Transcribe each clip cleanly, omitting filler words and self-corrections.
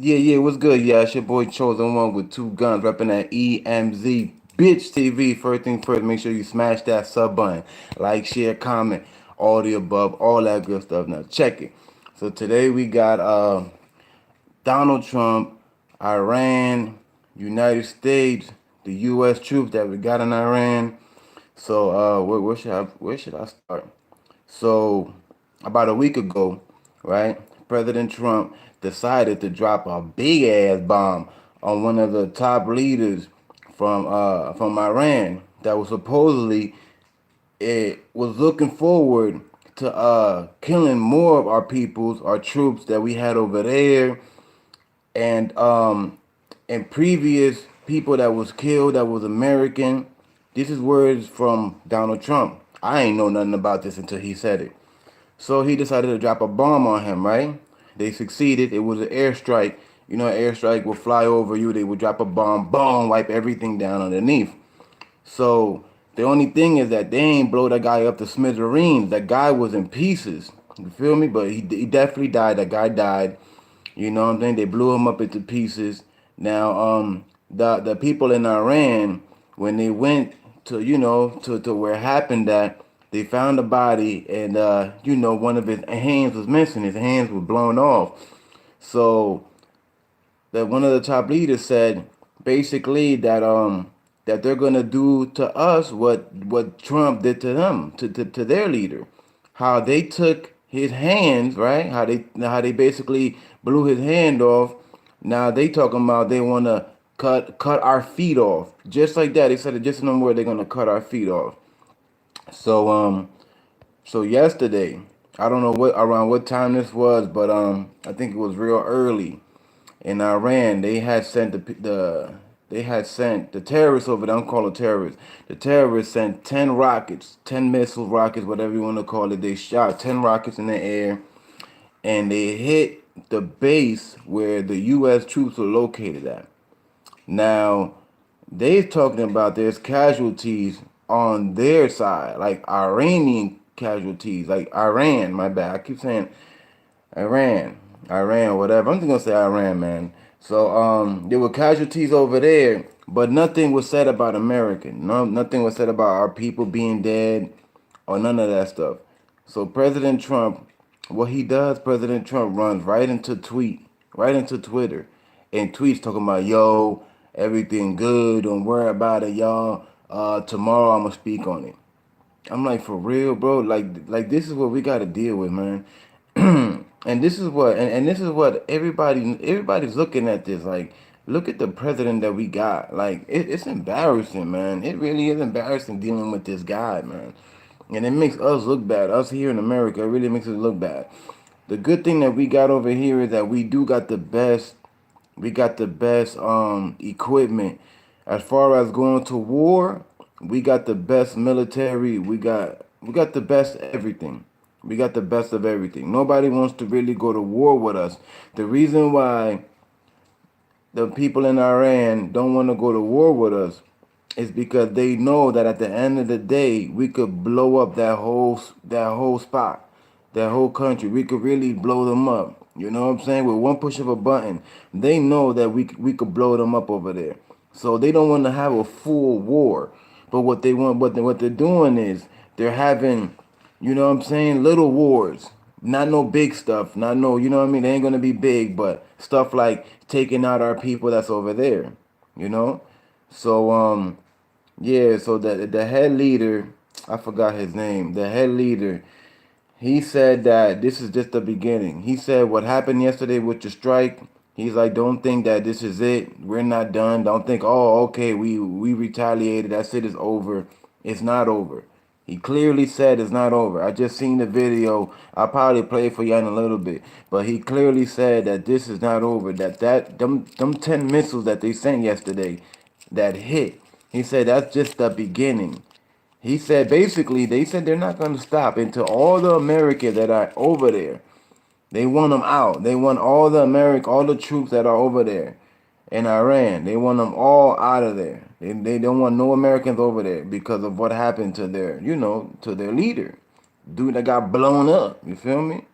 Yeah, what's good? Yeah, it's your boy Chosen One with two guns, repping that EmZ Bitch TV. First thing first, make sure you smash that sub button, like, share, comment, all the above, all that good stuff. Now check it. So today we got Donald Trump, Iran, United States, the U.S. troops that we got in Iran. So where should I start? So about a week ago, right, President Trump decided to drop a big ass bomb on one of the top leaders from Iran that was supposedly it was looking forward to killing more of our peoples, our troops that we had over there, and previous people that was killed that was American. This is words from Donald Trump. I ain't know nothing about this until he said it. So he decided to drop a bomb on him, right? They succeeded. It was an airstrike. You know, an airstrike will fly over you. They would drop a bomb, boom, wipe everything down underneath. So the only thing is that they ain't blow that guy up to smithereens. That guy was in pieces. You feel me? But he definitely died. That guy died. You know what I'm saying? They blew him up into pieces. Now, the people in Iran, when they went to, to where it happened that they found the body and, one of his hands was missing. His hands were blown off. So that one of the top leaders said basically that they're gonna do to us what Trump did to them, to their leader. How they took his hands, right? How they basically blew his hand off. Now they talking about they wanna cut our feet off. Just like that. They said it just in them word they're gonna cut our feet off. So so yesterday, I don't know what around what time this was, but I think it was real early in Iran. They had sent the terrorists over there. I'm calling terrorists. The terrorists sent 10 rockets, 10 missile rockets, whatever you want to call it. They shot 10 rockets in the air, and they hit the base where the U.S. troops were located at. Now, they're talking about there's casualties on their side, like Iranian casualties, like Iran. My bad. I keep saying Iran, Iran, whatever. I'm just gonna say Iran, man. So there were casualties over there, but nothing was said about America. No, nothing was said about our people being dead or none of that stuff. So President Trump, what he does, President Trump runs right into Twitter, and tweets talking about, yo, everything good, don't worry about it, y'all. Tomorrow I'm gonna speak on it. I'm like, for real, bro. Like this is what we got to deal with, man. And this is what everybody's looking at this. Like, look at the president that we got. Like, it's embarrassing, man. It really is embarrassing dealing with this guy, man. And it makes us look bad. Us here in America, it really makes us look bad. The good thing that we got over here is that we do got the best. We got the best equipment. As far as going to war, we got the best military. We got the best everything. We got the best of everything. Nobody wants to really go to war with us. The reason why the people in Iran don't want to go to war with us is because they know that at the end of the day we could blow up that whole spot, that whole country. We could really blow them up. You know what I'm saying? With one push of a button, they know that we could blow them up over there. So they don't want to have a full war. But what they're doing is they're having, you know what I'm saying, little wars. Not no big stuff. Not no, you know what I mean? They ain't gonna be big, but stuff like taking out our people that's over there. You know? So yeah, so the head leader, I forgot his name. The head leader, he said that this is just the beginning. He said what happened yesterday with the strike. He's like, don't think that this is it. We're not done. Don't think, oh, okay, we retaliated. That's it. It's over. It's not over. He clearly said it's not over. I just seen the video. I'll probably play it for you in a little bit. But he clearly said that this is not over. Them 10 missiles that they sent yesterday that hit. He said that's just the beginning. He said basically they said they're not going to stop until all the Americans that are over there. They want them out. They want all the troops that are over there in Iran. They want them all out of there. They don't want no Americans over there because of what happened to to their leader. Dude that got blown up. You feel me?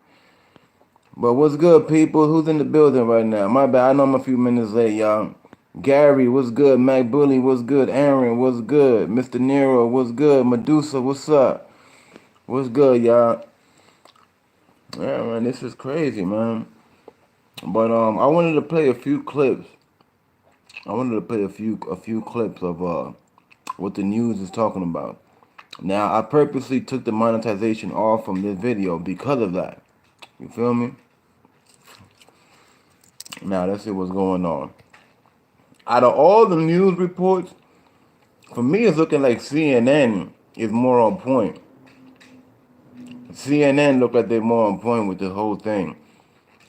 But what's good, people? Who's in the building right now? My bad. I know I'm a few minutes late, y'all. Gary, what's good? Mac Bully, what's good? Aaron, what's good? Mr. Nero, what's good? Medusa, what's up? What's good, y'all? Yeah, man, this is crazy, man. But I wanted to play a few clips. I wanted to play a few clips of what the news is talking about. Now, I purposely took the monetization off from this video because of that. You feel me? Now, let's see what's going on. Out of all the news reports, for me, it's looking like CNN is more on point. CNN look like they're more on point with the whole thing.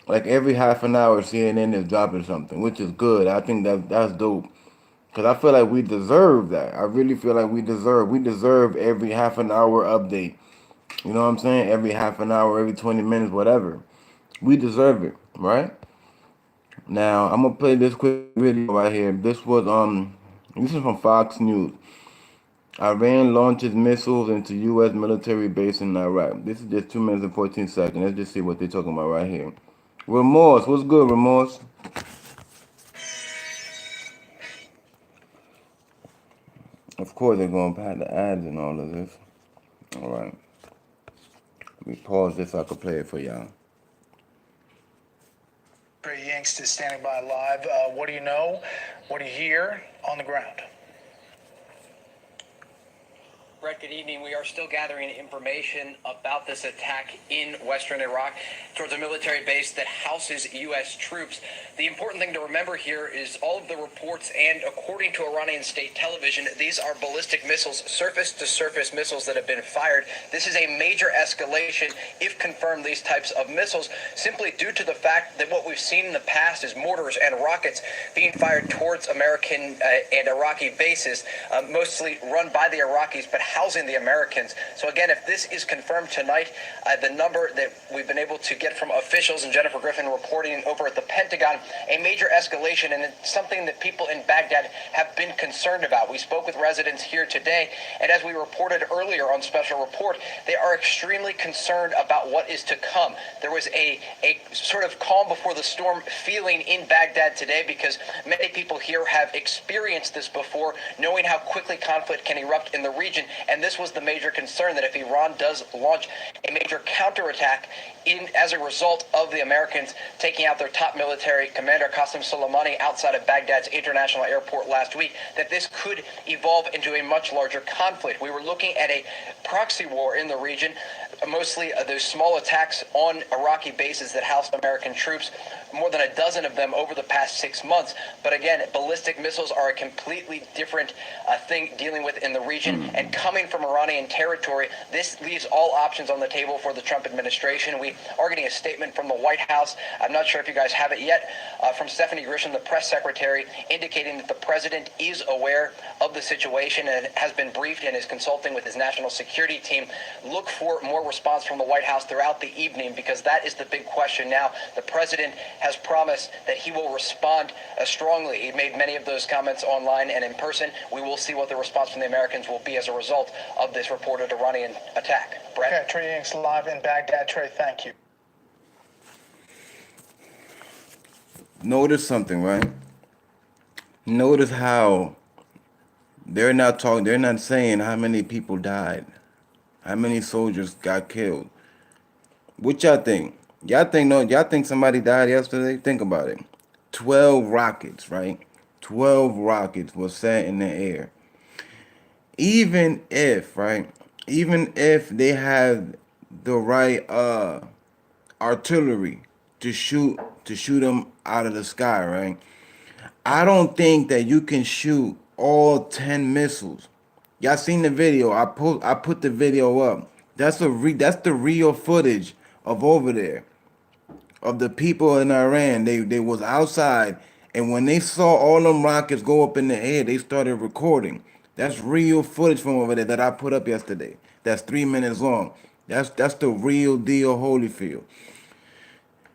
Like every half an hour, CNN is dropping something, which is good. I think that's dope. Cause I feel like we deserve that. I really feel like we deserve every half an hour update. You know what I'm saying? Every half an hour, every 20 minutes, whatever. We deserve it, right? Now I'm gonna play this quick video right here. This is from Fox News. Iran launches missiles into U.S. military base in Iraq. This is just 2 minutes and 14 seconds. Let's just see what they're talking about right here. Remorse, what's good, Remorse? Of course, they're going to have the ads and all of this. All right. Let me pause this so I can play it for y'all. Yanks is standing by live. What do you know? What do you hear on the ground? Brett, good evening. We are still gathering information about this attack in western Iraq towards a military base that houses U.S. troops. The important thing to remember here is all of the reports, and according to Iranian state television, these are ballistic missiles, surface-to-surface missiles that have been fired. This is a major escalation, if confirmed, these types of missiles, simply due to the fact that what we've seen in the past is mortars and rockets being fired towards American and Iraqi bases, mostly run by the Iraqis, but housing the Americans. So again, if this is confirmed tonight, the number that we've been able to get from officials and Jennifer Griffin reporting over at the Pentagon, a major escalation, and it's something that people in Baghdad have been concerned about. We spoke with residents here today, and as we reported earlier on Special Report, they are extremely concerned about what is to come. There was a sort of calm before the storm feeling in Baghdad today, because many people here have experienced this before, knowing how quickly conflict can erupt in the region. And this was the major concern, that if Iran does launch a major counterattack as a result of the Americans taking out their top military commander, Qasem Soleimani, outside of Baghdad's international airport last week, that this could evolve into a much larger conflict. We were looking at a proxy war in the region, mostly those small attacks on Iraqi bases that housed American troops, more than a dozen of them over the past 6 months. But again, ballistic missiles are a completely different thing dealing with in the region, and coming from Iranian territory, this leaves all options on the table for the Trump administration. We are getting a statement from the White House. I'm not sure if you guys have it yet, from Stephanie Grisham, the press secretary, indicating that the president is aware of the situation and has been briefed and is consulting with his national security team. Look for more response from the White House throughout the evening, because that is the big question now. The president has promised that he will respond strongly. He made many of those comments online and in person. We will see what the response from the Americans will be as a result of this reported Iranian attack. Brett? Okay, Trey Yanks live in Baghdad. Trey, thank you. Notice something, right? Notice how they're not saying how many people died, how many soldiers got killed. What y'all think? Y'all think somebody died yesterday? Think about it. 12 rockets, right? 12 rockets were set in the air. Even if, right? Even if they had the right artillery to shoot them out of the sky, right? I don't think that you can shoot all 10 missiles. Y'all seen the video? I put the video up. That's the real footage of over there, of the people in Iran. They was outside, and when they saw all them rockets go up in the air, they started recording. That's real footage from over there that I put up yesterday. That's 3 minutes long. That's the real deal Holyfield,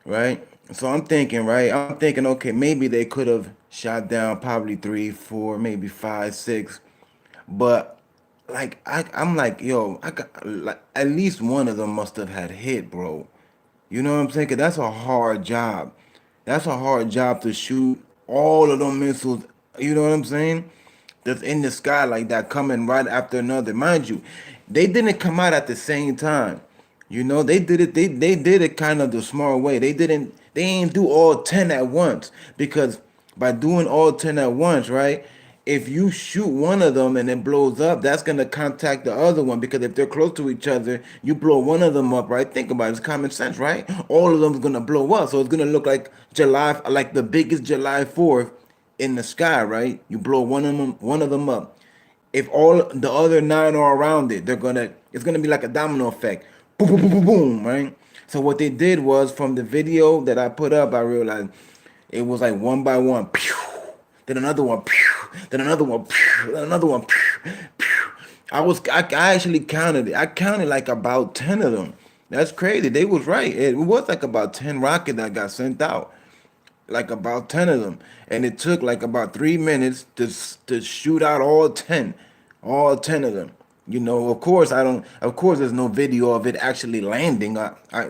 right? So I'm thinking, right? I'm thinking, okay, maybe they could have shot down probably three, four, maybe five, six, but I'm like, yo, I got like at least one of them must have had hit, bro. You know what I'm saying? 'Cause that's a hard job. That's a hard job to shoot all of them missiles. You know what I'm saying? That's in the sky like that, coming right after another. Mind you, they didn't come out at the same time. You know, they did it. They did it kind of the smart way. They didn't. They ain't do all 10 at once, because by doing all 10 at once, right? If you shoot one of them and it blows up, that's gonna contact the other one, because if they're close to each other, you blow one of them up, right? Think about it. It's common sense, right? All of them's gonna blow up, so it's gonna look like like the biggest July 4th in the sky, right? You blow one of them up. If all the other nine are around it, it's gonna be like a domino effect. Boom, boom, boom, boom, boom, right? So what they did was, from the video that I put up, I realized it was like one by one, pew, then another one, pew, then another one, pew, then another one, pew, pew. I actually counted it. I counted like about 10 of them. That's crazy. They was right. It was like about 10 rockets that got sent out, like about 10 of them, and it took like about 3 minutes to shoot out all 10 of them. You know, of course I don't, of course there's no video of it actually landing.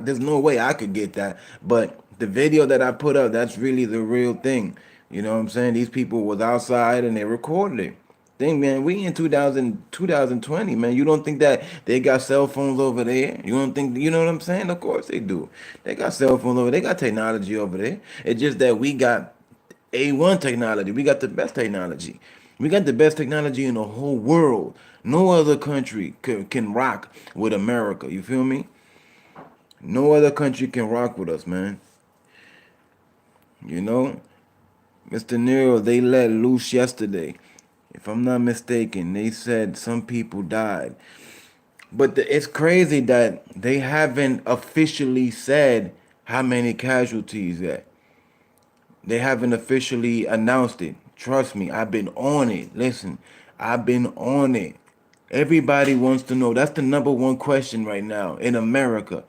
There's no way I could get that, but the video that I put up, that's really the real thing. You know what I'm saying? These people was outside and they recorded it. Thing, man, we in 2020, man. You don't think that they got cell phones over there? You don't think, you know what I'm saying? Of course they do. They got cell phones over there. They got technology over there. It's just that we got A1 technology. We got the best technology. We got the best technology in the whole world. No other country can rock with America. You feel me? No other country can rock with us, man. You know? Mr. Nero, they let loose yesterday. If I'm not mistaken, they said some people died. But it's crazy that they haven't officially said how many casualties yet. They haven't officially announced it. Trust me, I've been on it. Listen, I've been on it. Everybody wants to know. That's the number one question right now in America.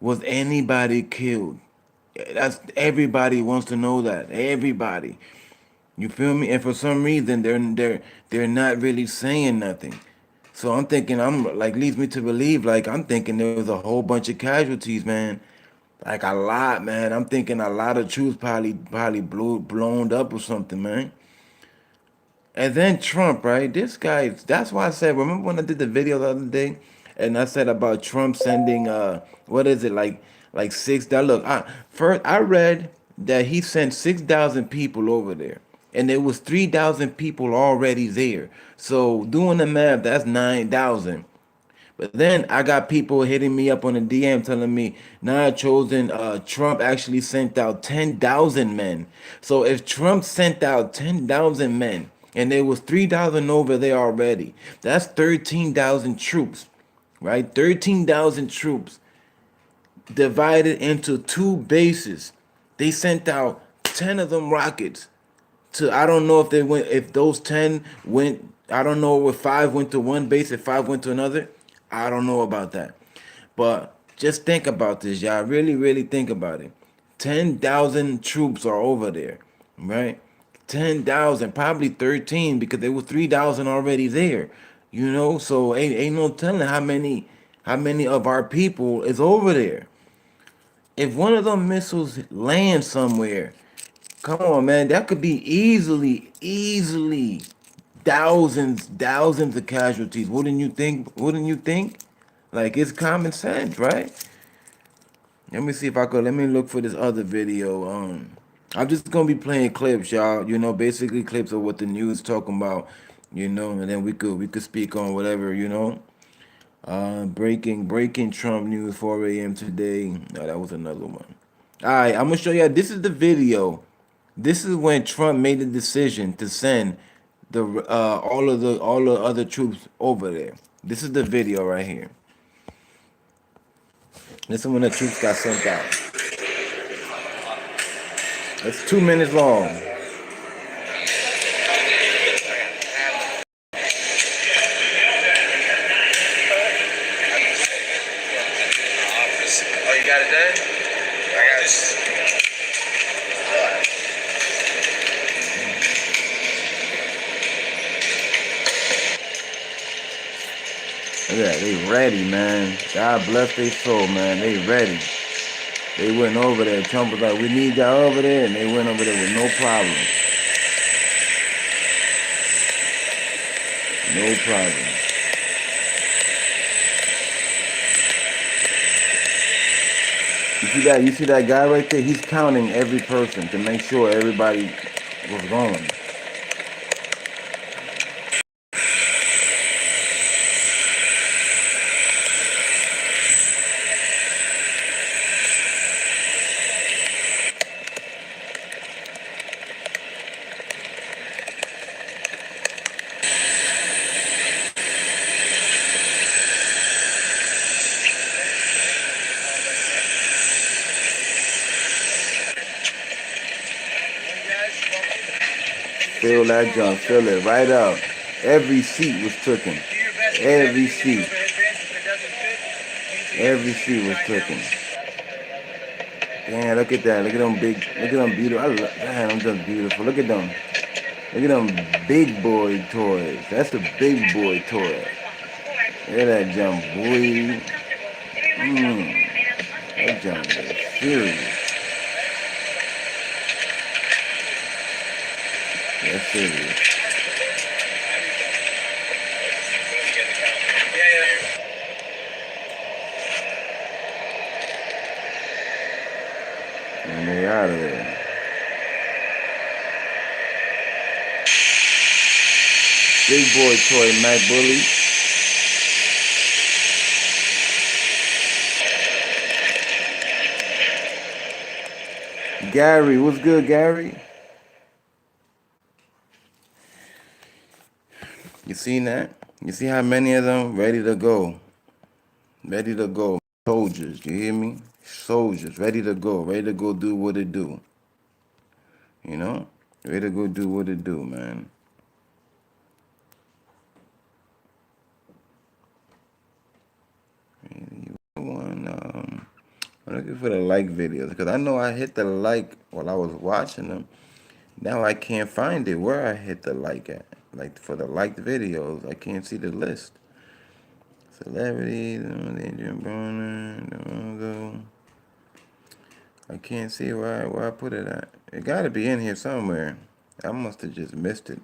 Was anybody killed? That's everybody wants to know that. Everybody. You feel me? And for some reason they're not really saying nothing. So I'm thinking, I'm like, leads me to believe, like, I'm thinking there was a whole bunch of casualties, man. Like a lot, man. I'm thinking a lot of troops probably blown up or something, man. And then Trump, right? This guy, that's why I said, remember when I did the video the other day and I said about Trump sending what is it, like 6,000. Look, first I read that he sent 6,000 people over there. And there was 3,000 people already there. So doing the math, that's 9,000. But then I got people hitting me up on the DM telling me, nah, Chosen, Trump actually sent out 10,000 men. So if Trump sent out 10,000 men and there was 3,000 over there already, that's 13,000 troops, right? 13,000 troops divided into two bases. They sent out 10 of them rockets to, I don't know if they went, if those 10 went, I don't know if 5 went to one base, if 5 went to another. I don't know about that. But just think about this, y'all. Really, really think about it. 10,000 troops are over there, right? 10,000, probably 13, because there were 3,000 already there. You know, so ain't no telling how many of our people is over there. If one of them missiles lands somewhere, come on, man, that could be easily thousands of casualties. Wouldn't you think? Wouldn't you think? Like, it's common sense, right? Let me see if I could. Let me look for this other video. I'm just gonna be playing clips, y'all. You know, basically clips of what the news talking about. You know, and then we could speak on whatever. You know, breaking Trump news 4 a.m. today. No, that was another one. All right, I'm gonna show you. This is the video. This is when Trump made the decision to send the all the other troops over there. This is the video right here. This is when the troops got sent out. It's 2 minutes long. Oh, you got it done? I got this. Look at that, they ready, man. God bless their soul, man. They ready. They went over there. Trump was like, we need y'all over there. And they went over there with no problem. No problem. You see that guy right there? He's counting every person to make sure everybody was going. Fill that junk, fill it right up. Every seat was taken. Every seat. Every seat was taken. Damn, look at that. Look at them big, look at them beautiful. Damn, I'm just beautiful. Look at them. Look at them big boy toys. That's a big boy toy. Look at that jump, boy. That jump is serious. That's serious. And they out of there. Big boy toy, Mac Bully. Gary, what's good, Gary? You seen that? You see how many of them ready to go? Ready to go. Soldiers, you hear me? Soldiers, ready to go do what it do. You know? Ready to go do what it do, man. I'm looking for the like videos because I know I hit the like while I was watching them. Now I can't find it where I hit the like at. Like for the liked videos, I can't see the list. Celebrities, Adrian Broner, I can't see where I put it at. It got to be in here somewhere. I must have just missed it.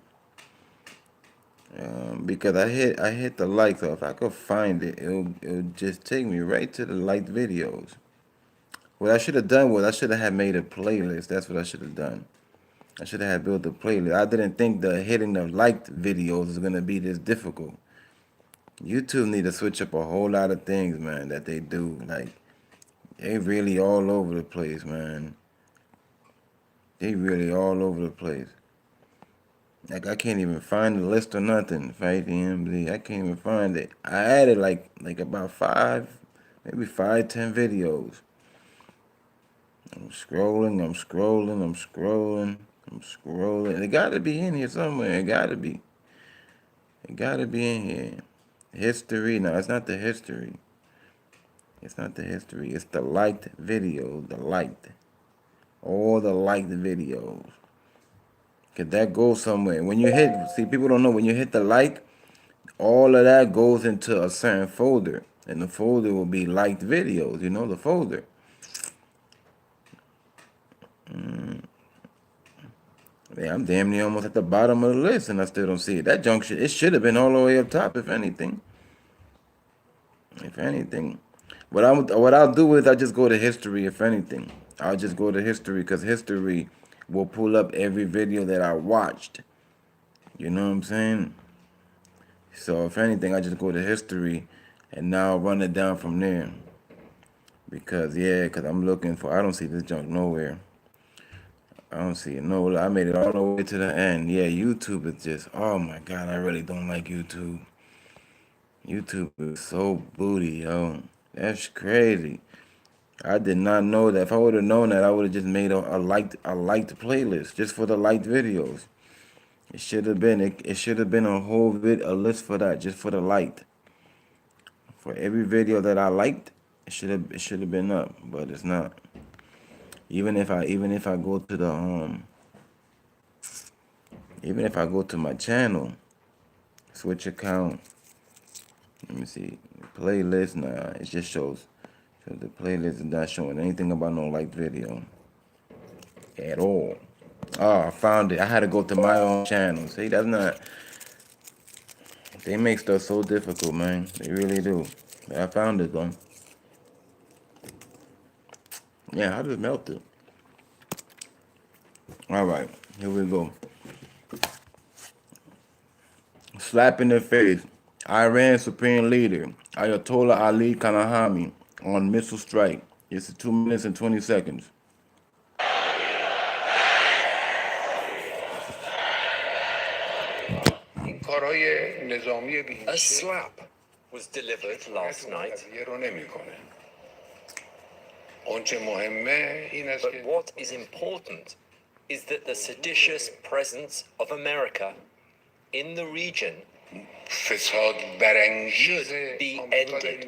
Because I hit the like, so if I could find it, it'll just take me right to the liked videos. What I should have done was I should have had made a playlist. That's what I should have done. I should have had built a playlist. I didn't think the hitting the liked videos is gonna be this difficult. YouTube need to switch up a whole lot of things, man, that they do. Like they really all over the place, man. They really all over the place. Like I can't even find the list or nothing. Fight the EmZ. I can't even find it. I added like about 5, maybe 5, 10 videos. I'm scrolling. It gotta be in here somewhere. It gotta be. It gotta be in here. History. No, it's not the history. It's not the history. It's the liked video. The liked. All the liked videos. Cause that goes somewhere. When you hit, see, people don't know when you hit the like, all of that goes into a certain folder, and the folder will be liked videos. You know the folder. Yeah, I'm damn near almost at the bottom of the list, and I still don't see it. That junction, it should have been all the way up top, if anything. If anything, what I'll do is I just go to history. If anything, I'll just go to history because history will pull up every video that I watched. You know what I'm saying? So if anything, I just go to history, and now I'll run it down from there. Because I'm looking for. I don't see this junk nowhere. I don't see it. No, I made it all the way to the end. Yeah, YouTube is just. Oh my God, I really don't like YouTube. YouTube is so booty, yo. That's crazy. I did not know that. If I would have known that, I would have just made a liked playlist just for the liked videos. It should have been a whole a list for that, just for the liked. For every video that I liked, it should have been up, but it's not. Even if I go to the even if I go to my channel, switch account. Let me see. Playlist, nah, it just shows So the playlist is not showing anything about no like video at all. Oh, I found it. I had to go to my own channel. See, that's not. They make stuff so difficult, man. They really do. But I found it though. Yeah, I just melted. All right, here we go. Slap in the face. Iran Supreme Leader Ayatollah Ali Khamenei on missile strike. It's 2 minutes and 20 seconds. A slap was delivered last night. But what is important is that the seditious presence of America in the region should be ended.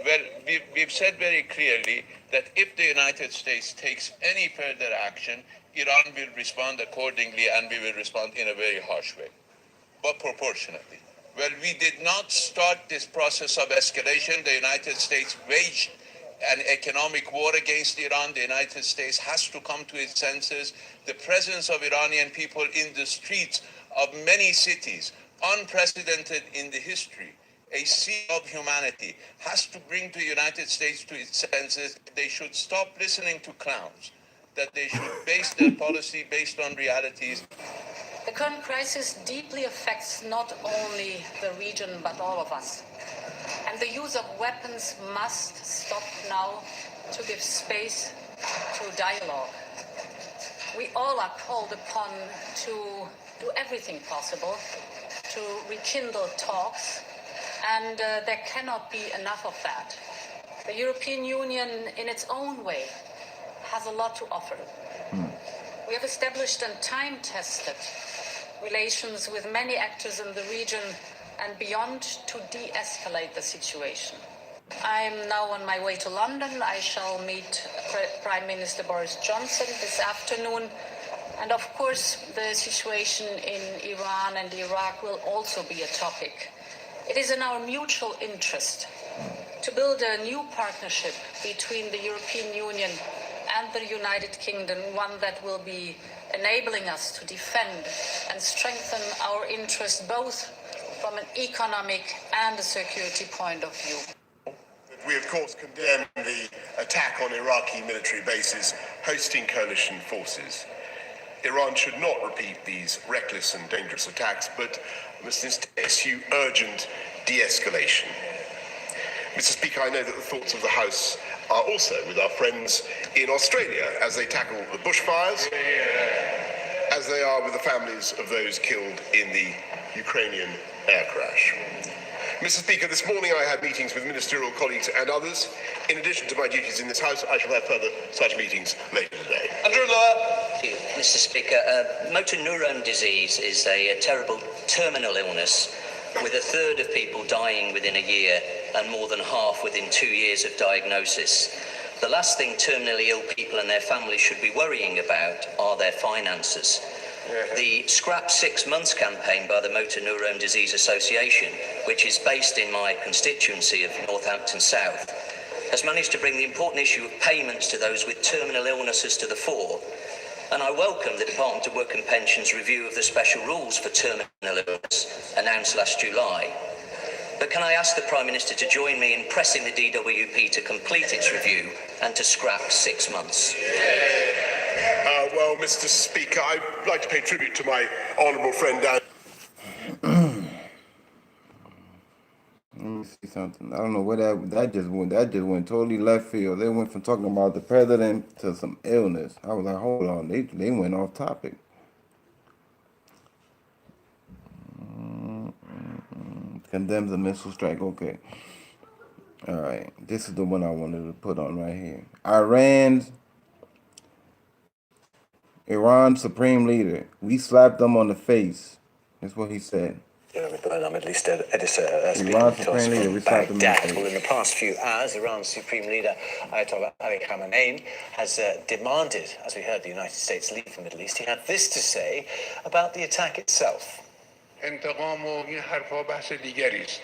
Well, we've said very clearly that if the United States takes any further action, Iran will respond accordingly, and we will respond in a very harsh way, but proportionately. Well, we did not start this process of escalation. The United States waged an economic war against Iran. The United States has to come to its senses. The presence of Iranian people in the streets of many cities, unprecedented in the history, a sea of humanity, has to bring the United States to its senses. They should stop listening to clowns, that they should base their policy based on realities. The current crisis deeply affects not only the region, but all of us. And the use of weapons must stop now to give space to dialogue. We all are called upon to do everything possible to rekindle talks, and there cannot be enough of that. The European Union, in its own way, has a lot to offer. We have established and time-tested relations with many actors in the region and beyond to de-escalate the situation. I'm now on my way to London. I shall meet Prime Minister Boris Johnson this afternoon. And of course, the situation in Iran and Iraq will also be a topic. It is in our mutual interest to build a new partnership between the European Union and the United Kingdom, one that will be enabling us to defend and strengthen our interests both from an economic and a security point of view. We, of course, condemn the attack on Iraqi military bases hosting coalition forces. Iran should not repeat these reckless and dangerous attacks, but must instead issue urgent de-escalation. Mr. Speaker, I know that the thoughts of the House are also with our friends in Australia as they tackle the bushfires, as they are with the families of those killed in the Ukrainian air crash. Mr. Speaker, this morning I had meetings with ministerial colleagues and others. In addition to my duties in this House, I shall have further such meetings later today. Andrew Lower. Thank you, Mr. Speaker. Motor neurone disease is a terrible terminal illness, with a third of people dying within a year and more than half within 2 years of diagnosis. The last thing terminally ill people and their families should be worrying about are their finances. The Scrap 6 Months campaign by the Motor Neurone Disease Association, which is based in my constituency of Northampton South, has managed to bring the important issue of payments to those with terminal illnesses to the fore. And I welcome the Department of Work and Pensions review of the special rules for terminal illness announced last July. But can I ask the Prime Minister to join me in pressing the DWP to complete its review and to scrap 6 months? Well, Mr. Speaker, I'd like to pay tribute to my honourable friend Dan. Let me see something. I don't know where that just went. That just went totally left field. They went from talking about the president to some illness. I was like, hold on, they went off topic. Condemns a missile strike. Okay. All right. This is the one I wanted to put on right here. Iran's supreme leader. We slapped them on the face. That's what he said. Middle East editor speaking Iran's to us supreme leader. from We slapped them on the Baghdad. face. Well, in the past few hours, Iran's supreme leader Ayatollah Ali Khamenei has demanded, as we heard, the United States leave the Middle East. He had this to say about the attack itself. انتقام و این حرفا بحث دیگری است.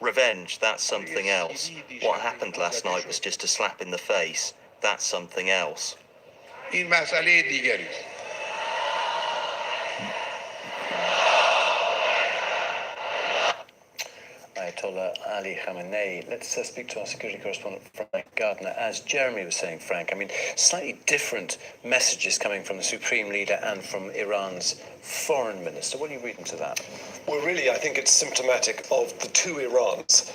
Revenge, that's something else. What happened last night was just a slap in the face. That's something else. این مسئله دیگری است. Ayatollah Ali Khamenei. Let's speak to our security correspondent, Frank Gardner. As Jeremy was saying, Frank, I mean, slightly different messages coming from the Supreme Leader and from Iran's Foreign Minister. What are you reading to that? Well, really, I think it's symptomatic of the two Irans.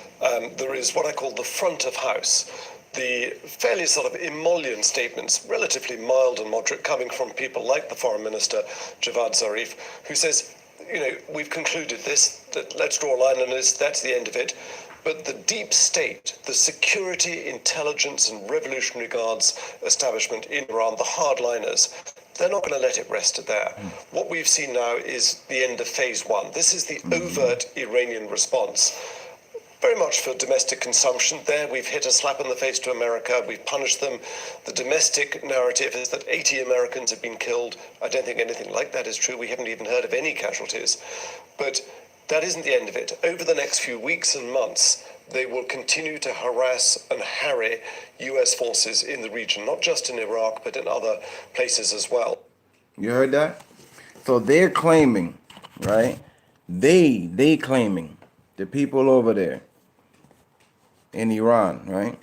There is what I call the front of house, the fairly sort of emollient statements, relatively mild and moderate, coming from people like the Foreign Minister, Javad Zarif, who says, you know, we've concluded this, that let's draw a line on this, that's the end of it. But the deep state, the security, intelligence and revolutionary guards establishment in Iran, the hardliners, they're not going to let it rest there. What we've seen now is the end of phase one. This is the overt Iranian response. Very much for domestic consumption. There we've hit a slap in the face to America. We've punished them. The domestic narrative is that 80 Americans have been killed. I don't think anything like that is true. We haven't even heard of any casualties. But that isn't the end of it. Over the next few weeks and months, they will continue to harass and harry US forces in the region, not just in Iraq, but in other places as well. You heard that? So they're claiming, right? They claiming, the people over there in Iran, right?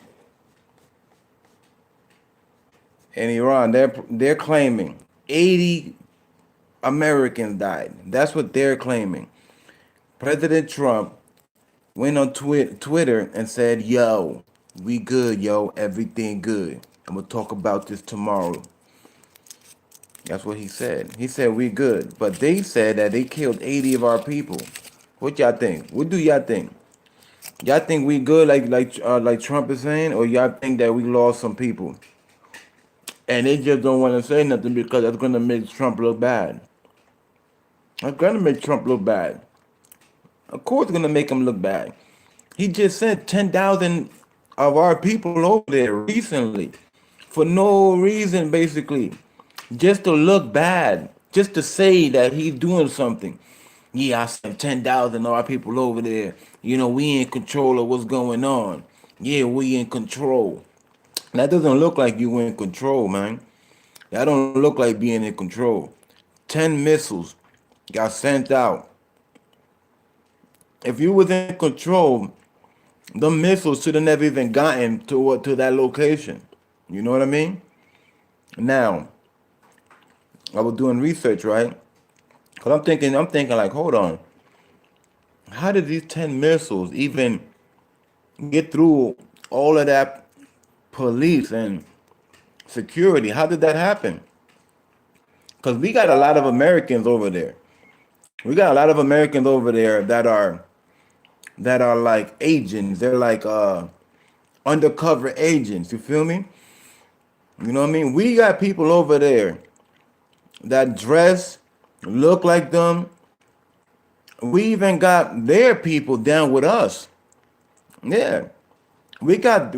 In Iran, they're claiming 80 Americans died. That's what they're claiming. President Trump went on Twitter and said, yo, we good, yo, everything good. I'm going to talk about this tomorrow. That's what he said. He said we good. But they said that they killed 80 of our people. What y'all think? What do y'all think? Y'all think we good like Trump is saying? Or y'all think that we lost some people? And they just don't want to say nothing because that's going to make Trump look bad. It's going to make Trump look bad. Of course it's going to make him look bad. He just sent 10,000 of our people over there recently. For no reason, basically. Just to look bad. Just to say that he's doing something. Yeah, I sent 10,000 of our people over there. You know, we in control of what's going on. Yeah, we in control. That doesn't look like you in control, man. That don't look like being in control. 10 missiles got sent out. If you was in control, the missiles should have never even gotten to that location. You know what I mean? Now, I was doing research, right? Cause I'm thinking like, hold on. How did these 10 missiles even get through all of that police and security? How did that happen? Because we got a lot of Americans over there. We got a lot of Americans over there that are like agents. They're like undercover agents. You feel me? You know what I mean? We got people over there that dress, look like them. We even got their people down with us. Yeah. We got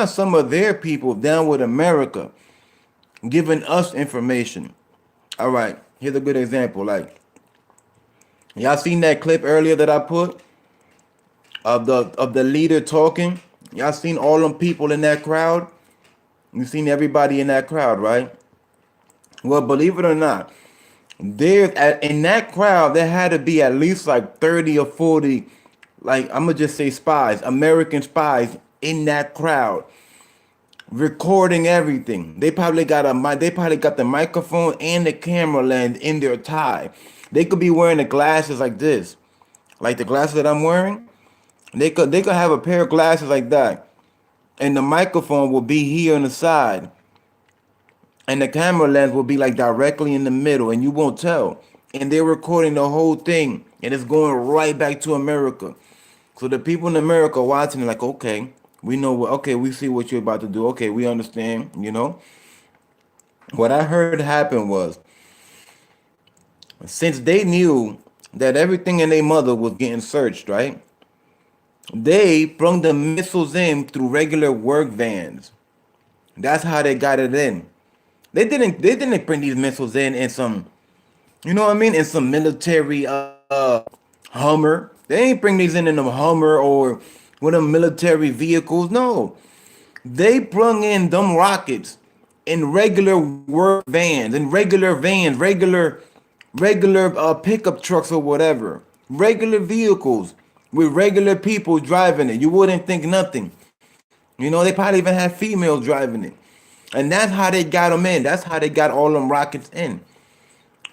some of their people down with America giving us information. All right, here's a good example. Like, y'all seen that clip earlier that I put of the leader talking? Y'all seen all them people in that crowd? You seen everybody in that crowd, right? Well, believe it or not, in that crowd there had to be at least like 30 or 40, like I'm gonna just say spies, American spies in that crowd, recording everything. They probably got the microphone and the camera lens in their tie. They could be wearing the glasses like this, like the glasses that I'm wearing. They could have a pair of glasses like that, and the microphone will be here on the side, and the camera lens will be like directly in the middle, and you won't tell. And they're recording the whole thing, and it's going right back to America. So the people in America watching, like, okay, we know okay, we see what you're about to do. Okay, we understand, you know. What I heard happen was, since they knew that everything in their mother was getting searched, right? They brought the missiles in through regular work vans. That's how they got it in. They didn't bring these missiles in some, you know what I mean, in some military Hummer. They ain't bring these in a Hummer or one of them military vehicles. No, they brung in them rockets in regular work vans, regular pickup trucks or whatever, regular vehicles with regular people driving it. You wouldn't think nothing. You know, they probably even had females driving it. And that's how they got them in. That's how they got all them rockets in.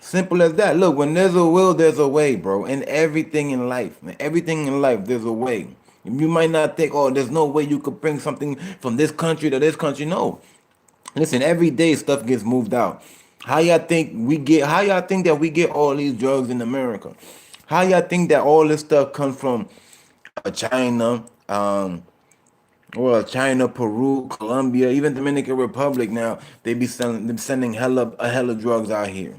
Simple as that. Look, when there's a will, there's a way, bro. And everything in life, man, everything in life, there's a way. You might not think, oh, there's no way you could bring something from this country to this country. No. Listen, every day stuff gets moved out. How y'all think that we get all these drugs in America? How y'all think that all this stuff comes from China, China, Peru, Colombia, even Dominican Republic now, they be sending hella drugs out here.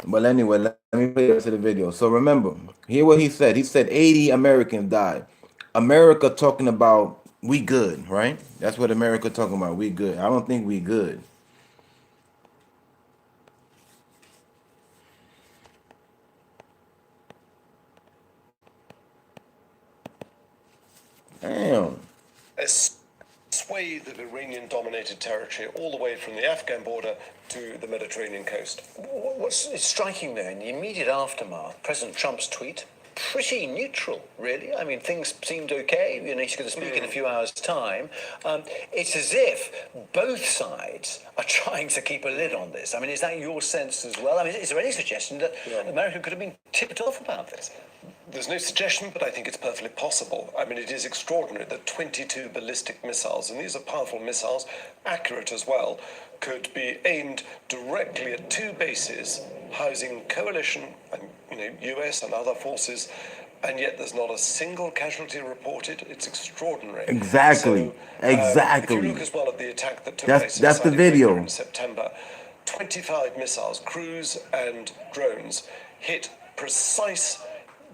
But anyway, let me play the rest of the video. So remember, hear what he said. He said 80 Americans died. America talking about we good, right? That's what America talking about. We good. I don't think we good. Damn. A swathe of Iranian dominated territory all the way from the Afghan border to the Mediterranean coast. What's striking there in the immediate aftermath, President Trump's tweet, pretty neutral, really. I mean, things seemed okay. You know, he's going to speak in a few hours' time. It's as if both sides are trying to keep a lid on this. I mean, is that your sense as well? I mean, is there any suggestion that America could have been tipped off about this? There's no suggestion, but I think it's perfectly possible. I mean, it is extraordinary that 22 ballistic missiles, and these are powerful missiles, accurate as well, could be aimed directly at two bases housing coalition and US and other forces, and yet there's not a single casualty reported. It's extraordinary. Exactly. So, Exactly. if you look as well at the attack that took That's place the inside video. Iraq in September, 25 missiles, cruise and drones, hit precise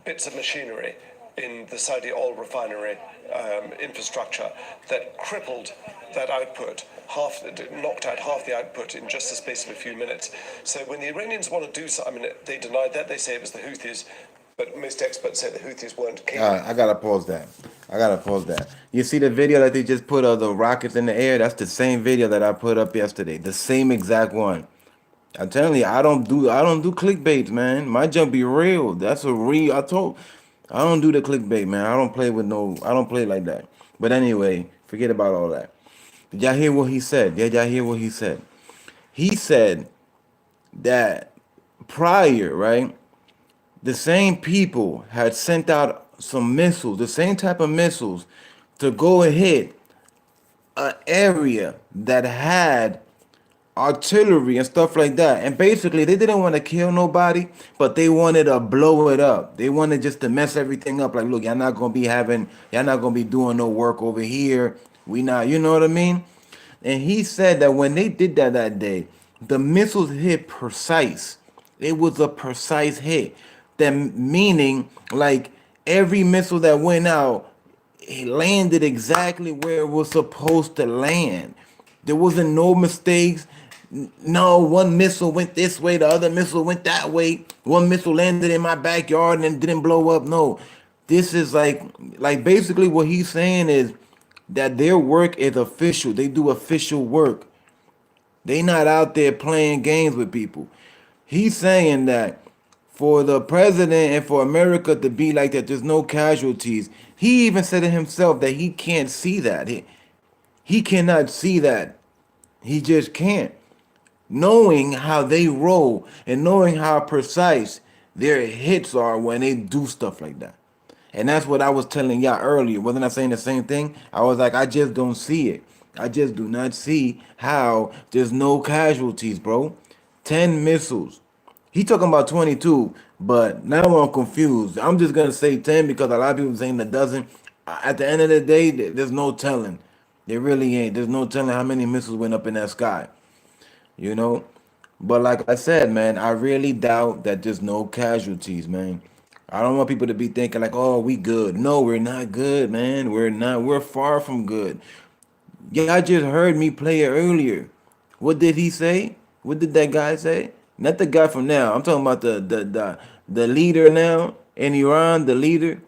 bits of machinery in the Saudi oil refinery infrastructure that crippled that output, knocked out half the output in just the space of a few minutes. So when the Iranians want to do so, I mean, they denied that. They say it was the Houthis, but most experts say the Houthis weren't capable. I gotta pause that. You see the video that they just put of the rockets in the air? That's the same video that I put up yesterday. The same exact one. I'm telling you, I don't do clickbait, man. My junk be real. That's a real. I don't do the clickbait, man. I don't play like that. But anyway, forget about all that. Did y'all hear what he said? Did y'all hear what he said? He said that prior, right? The same people had sent out some missiles, the same type of missiles, to go and hit an area that had artillery and stuff like that. And basically, they didn't want to kill nobody, but they wanted to blow it up. They wanted just to mess everything up. Like, look, y'all not gonna be doing no work over here. We not, you know what I mean? And he said that when they did that day, the missiles hit precise. It was a precise hit. That meaning, like every missile that went out, it landed exactly where it was supposed to land. There wasn't no mistakes. No, one missile went this way, the other missile went that way. One missile landed in my backyard and didn't blow up. No, this is like basically what he's saying is that their work is official. They do official work. They not out there playing games with people. He's saying that for the president and for America to be like that, there's no casualties. He even said it himself that he can't see that. He cannot see that. He just can't. Knowing how they roll and knowing how precise their hits are when they do stuff like that. And that's what I was telling y'all earlier. Wasn't I saying the same thing? I was like, I just don't see it. I just do not see how there's no casualties, bro. 10 missiles. He talking about 22, but now I'm confused. I'm just gonna say 10 because a lot of people saying a dozen. At the end of the day, there's no telling. There really ain't. There's no telling how many missiles went up in that sky. You know? But like I said, man, I really doubt that there's no casualties, man. I don't want people to be thinking like, oh, we good. No, we're not good, man. We're not. We're far from good. Y'all just heard me play it earlier. What did he say? What did that guy say? Not the guy from now. I'm talking about The leader now in Iran, the leader,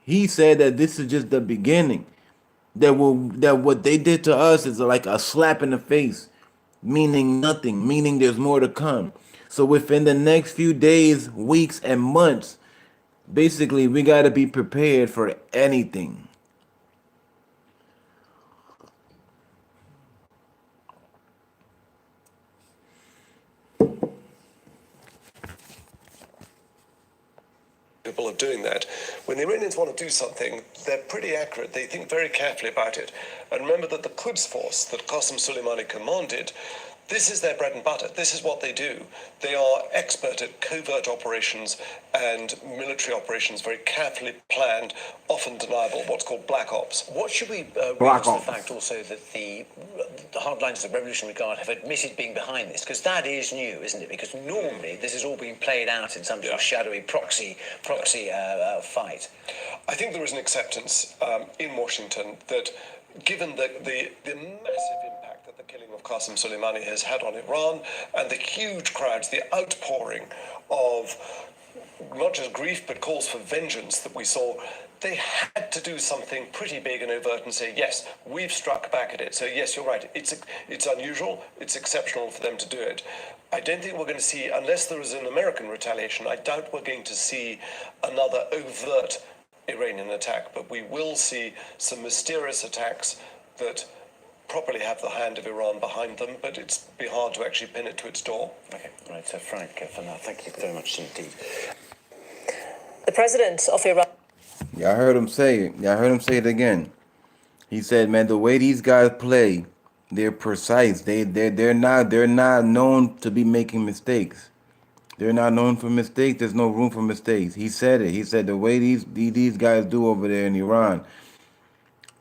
he said that this is just the beginning. That what they did to us is like a slap in the face, meaning nothing, meaning there's more to come. So within the next few days, weeks, and months, basically we gotta be prepared for anything. Capable of doing that. When the Iranians want to do something, they're pretty accurate. They think very carefully about it. And remember that the Quds force that Qasem Soleimani commanded, this is their bread and butter. This is what they do. They are expert at covert operations and military operations, very carefully planned, often deniable, what's called black ops. What should we read Black into the ops. fact also that the hardliners of the Revolutionary Guard have admitted being behind this? Because that is new, isn't it? Because normally this is all being played out in some sort of shadowy proxy fight. I think there is an acceptance in Washington that given the massive impact that the killing of Qasem Soleimani has had on Iran and the huge crowds, the outpouring of not just grief but calls for vengeance that we saw, they had to do something pretty big and overt and say, yes, we've struck back at it. So yes, you're right. It's unusual. It's exceptional for them to do it. I don't think we're going to see, unless there is an American retaliation, I doubt we're going to see another overt Iranian attack, but we will see some mysterious attacks that properly have the hand of Iran behind them, but it's be hard to actually pin it to its door. Okay, right. So Frank, for now, thank you very much indeed. The president of Iran. Y'all heard him say it. Y'all heard him say it again. He said, "Man, the way these guys play, they're precise. They're not known to be making mistakes. They're not known for mistakes. There's no room for mistakes." He said it. He said the way these guys do over there in Iran,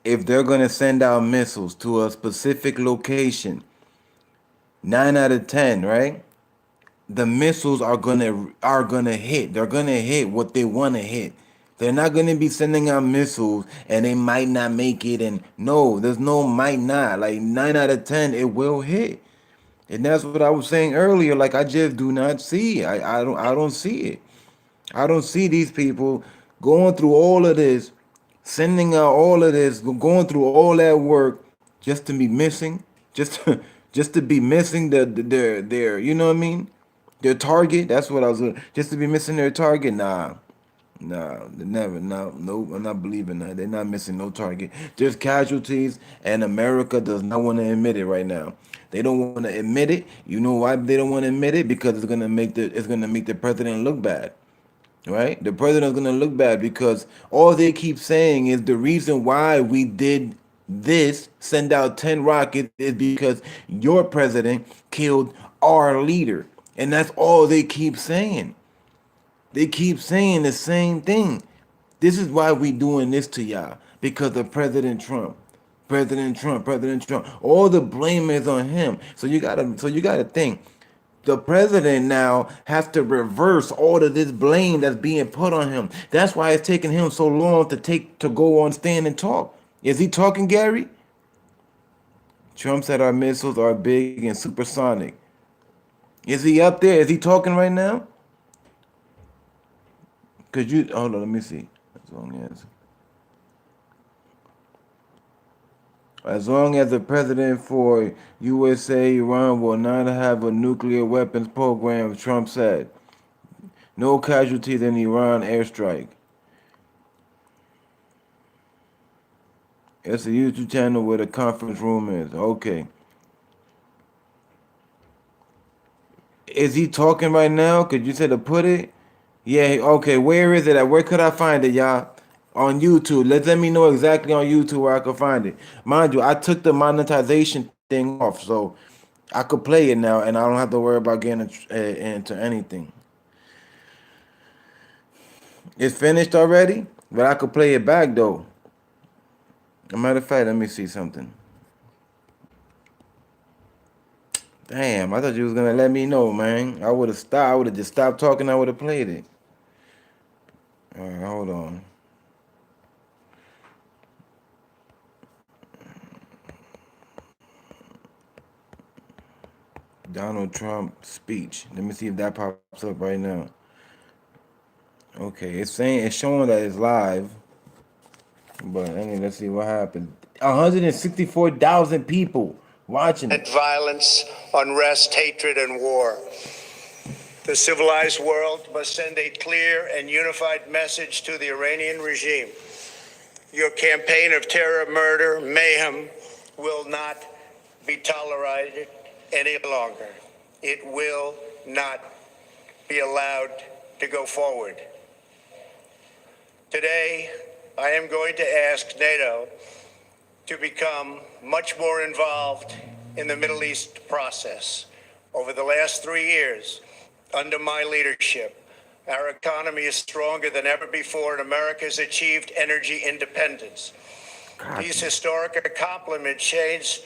if they're gonna send out missiles to a specific location, 9 out of 10, right? The missiles are gonna hit. They're gonna hit what they want to hit. They're not gonna be sending out missiles and they might not make it. And no, there's no might not. Like 9 out of 10, it will hit. And that's what I was saying earlier. Like I just do not see. I don't see it. I don't see these people going through all of this, sending out all of this, going through all that work just to be missing, just to, just to be missing their you know what I mean, their target. That's what I was just to be missing their target. Nah, they never. No, I'm not believing that. They're not missing no target. There's casualties, and America does not want to admit it right now. They don't want to admit it. You know why they don't want to admit it? Because it's gonna make the president look bad. Right? The president's gonna look bad because all they keep saying is the reason why we did this, send out 10 rockets, is because your president killed our leader. And that's all they keep saying. They keep saying the same thing. This is why we doing this to y'all. Because of President Trump. President Trump, President Trump. All the blame is on him. So you gotta think. The president now has to reverse all of this blame that's being put on him. That's why it's taking him so long to go on stand and talk. Is he talking, Gary? Trump said our missiles are big and supersonic. Is he up there? Is he talking right now? Could you hold on? Let me see. As long as the president for USA, Iran will not have a nuclear weapons program, Trump said. No casualties in Iran airstrike. It's a YouTube channel where the conference room is. Okay. Is he talking right now? Could you say to put it? Yeah, okay. Where is it at? Where could I find it, y'all? On YouTube. Let me know exactly on YouTube where I can find it. Mind you, I took the monetization thing off, so I could play it now, and I don't have to worry about getting into anything. It's finished already, but I could play it back though. As a matter of fact, let me see something. Damn, I thought you was gonna let me know, man. I would have stopped. I would have just stopped talking. I would have played it. All right, hold on. Donald Trump speech. Let me see if that pops up right now. Okay, it's saying it's showing that it's live, but anyway, let's see what happens. 164,000 people watching it. Violence, unrest, hatred, and war. The civilized world must send a clear and unified message to the Iranian regime. Your campaign of terror, murder, mayhem will not be tolerated any longer. It will not be allowed to go forward. Today, I am going to ask NATO to become much more involved in the Middle East process. Over the last 3 years, under my leadership, our economy is stronger than ever before, and America has achieved energy independence. These historic accomplishments change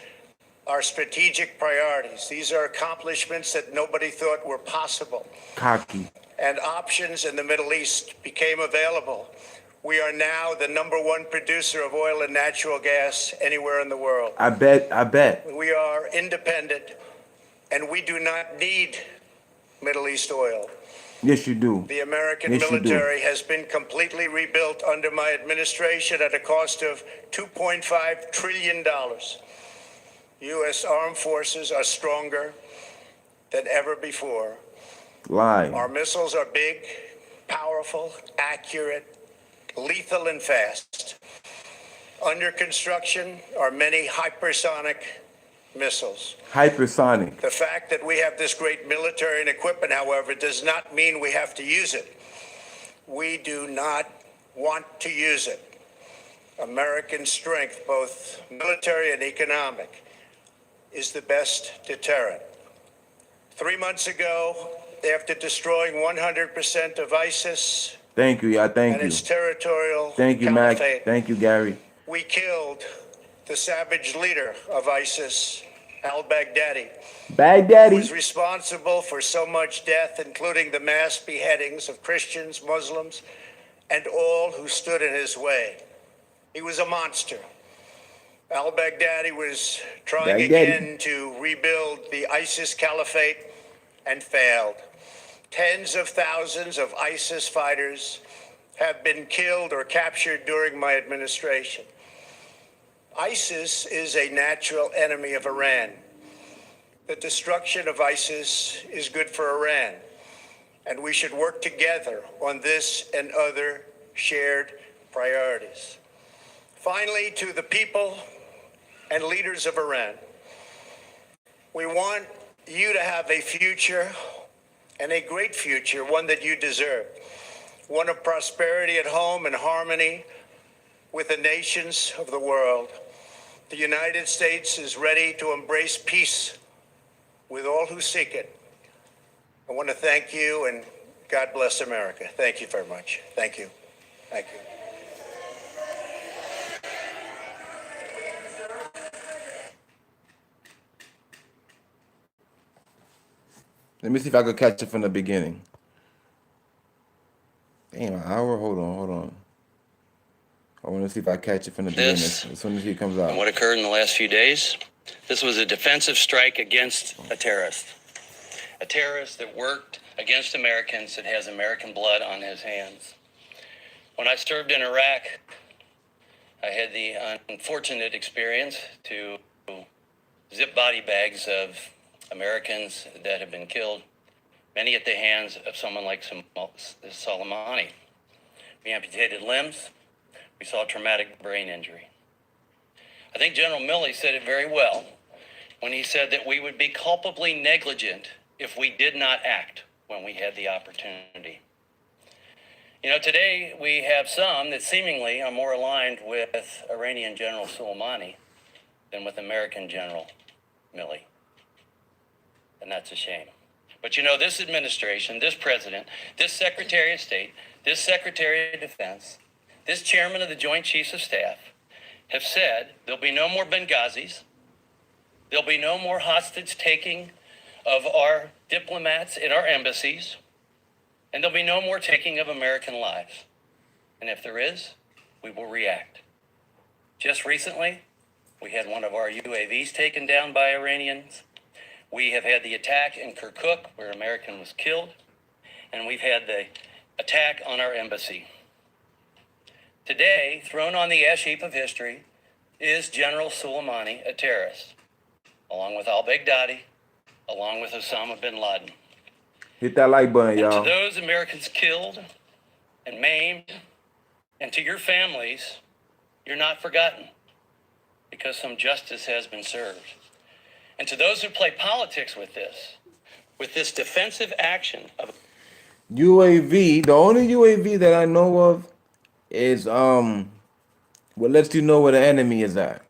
our strategic priorities. These are accomplishments that nobody thought were possible. Cocky. And options in the Middle East became available. We are now the #1 producer of oil and natural gas anywhere in the world. I bet. We are independent, and we do not need Middle East oil. Yes, you do. The American military has been completely rebuilt under my administration at a cost of $2.5 trillion. U.S. armed forces are stronger than ever before. Live. Our missiles are big, powerful, accurate, lethal, and fast. Under construction are many hypersonic missiles. Hypersonic. The fact that we have this great military and equipment, however, does not mean we have to use it. We do not want to use it. American strength, both military and economic, is the best deterrent. 3 months ago, after destroying 100% of ISIS Thank you, yeah, thank and you. its territorial Thank you, Mac. caliphate, Thank you, Gary. we killed the savage leader of ISIS, al-Baghdadi, who was responsible for so much death, including the mass beheadings of Christians, Muslims, and all who stood in his way. He was a monster. Al-Baghdadi was trying again to rebuild the ISIS caliphate and failed. Tens of thousands of ISIS fighters have been killed or captured during my administration. ISIS is a natural enemy of Iran. The destruction of ISIS is good for Iran, and we should work together on this and other shared priorities. Finally, to the people and leaders of Iran, we want you to have a future, and a great future, one that you deserve, one of prosperity at home and harmony with the nations of the world. The United States is ready to embrace peace with all who seek it. I want to thank you, and God bless America. Thank you very much. Thank you. Thank you. Let me see if I could catch it from the beginning. Damn, an hour? Hold on. I want to see if I catch it from the beginning as soon as he comes out. And what occurred in the last few days? This was a defensive strike against a terrorist that worked against Americans, that has American blood on his hands. When I served in Iraq, I had the unfortunate experience to zip body bags of Americans that have been killed, many at the hands of someone like Soleimani. We amputated limbs. We saw traumatic brain injury. I think General Milley said it very well when he said that we would be culpably negligent if we did not act when we had the opportunity. You know, today we have some that seemingly are more aligned with Iranian General Soleimani than with American General Milley. And that's a shame. But you know, this administration, this president, this Secretary of State, this Secretary of Defense, this Chairman of the Joint Chiefs of Staff have said there'll be no more Benghazis, there'll be no more hostage taking of our diplomats in our embassies, and there'll be no more taking of American lives. And if there is, we will react. Just recently, we had one of our UAVs taken down by Iranians. We have had the attack in Kirkuk where an American was killed. And we've had the attack on our embassy. Today, thrown on the ash heap of history, is General Soleimani, a terrorist, along with al-Baghdadi, along with Osama bin Laden. Hit that like button, And y'all. to those Americans killed and maimed, and to your families, you're not forgotten, because some justice has been served. And to those who play politics with this defensive action of UAV, the only UAV that I know of is what lets you know where the enemy is at.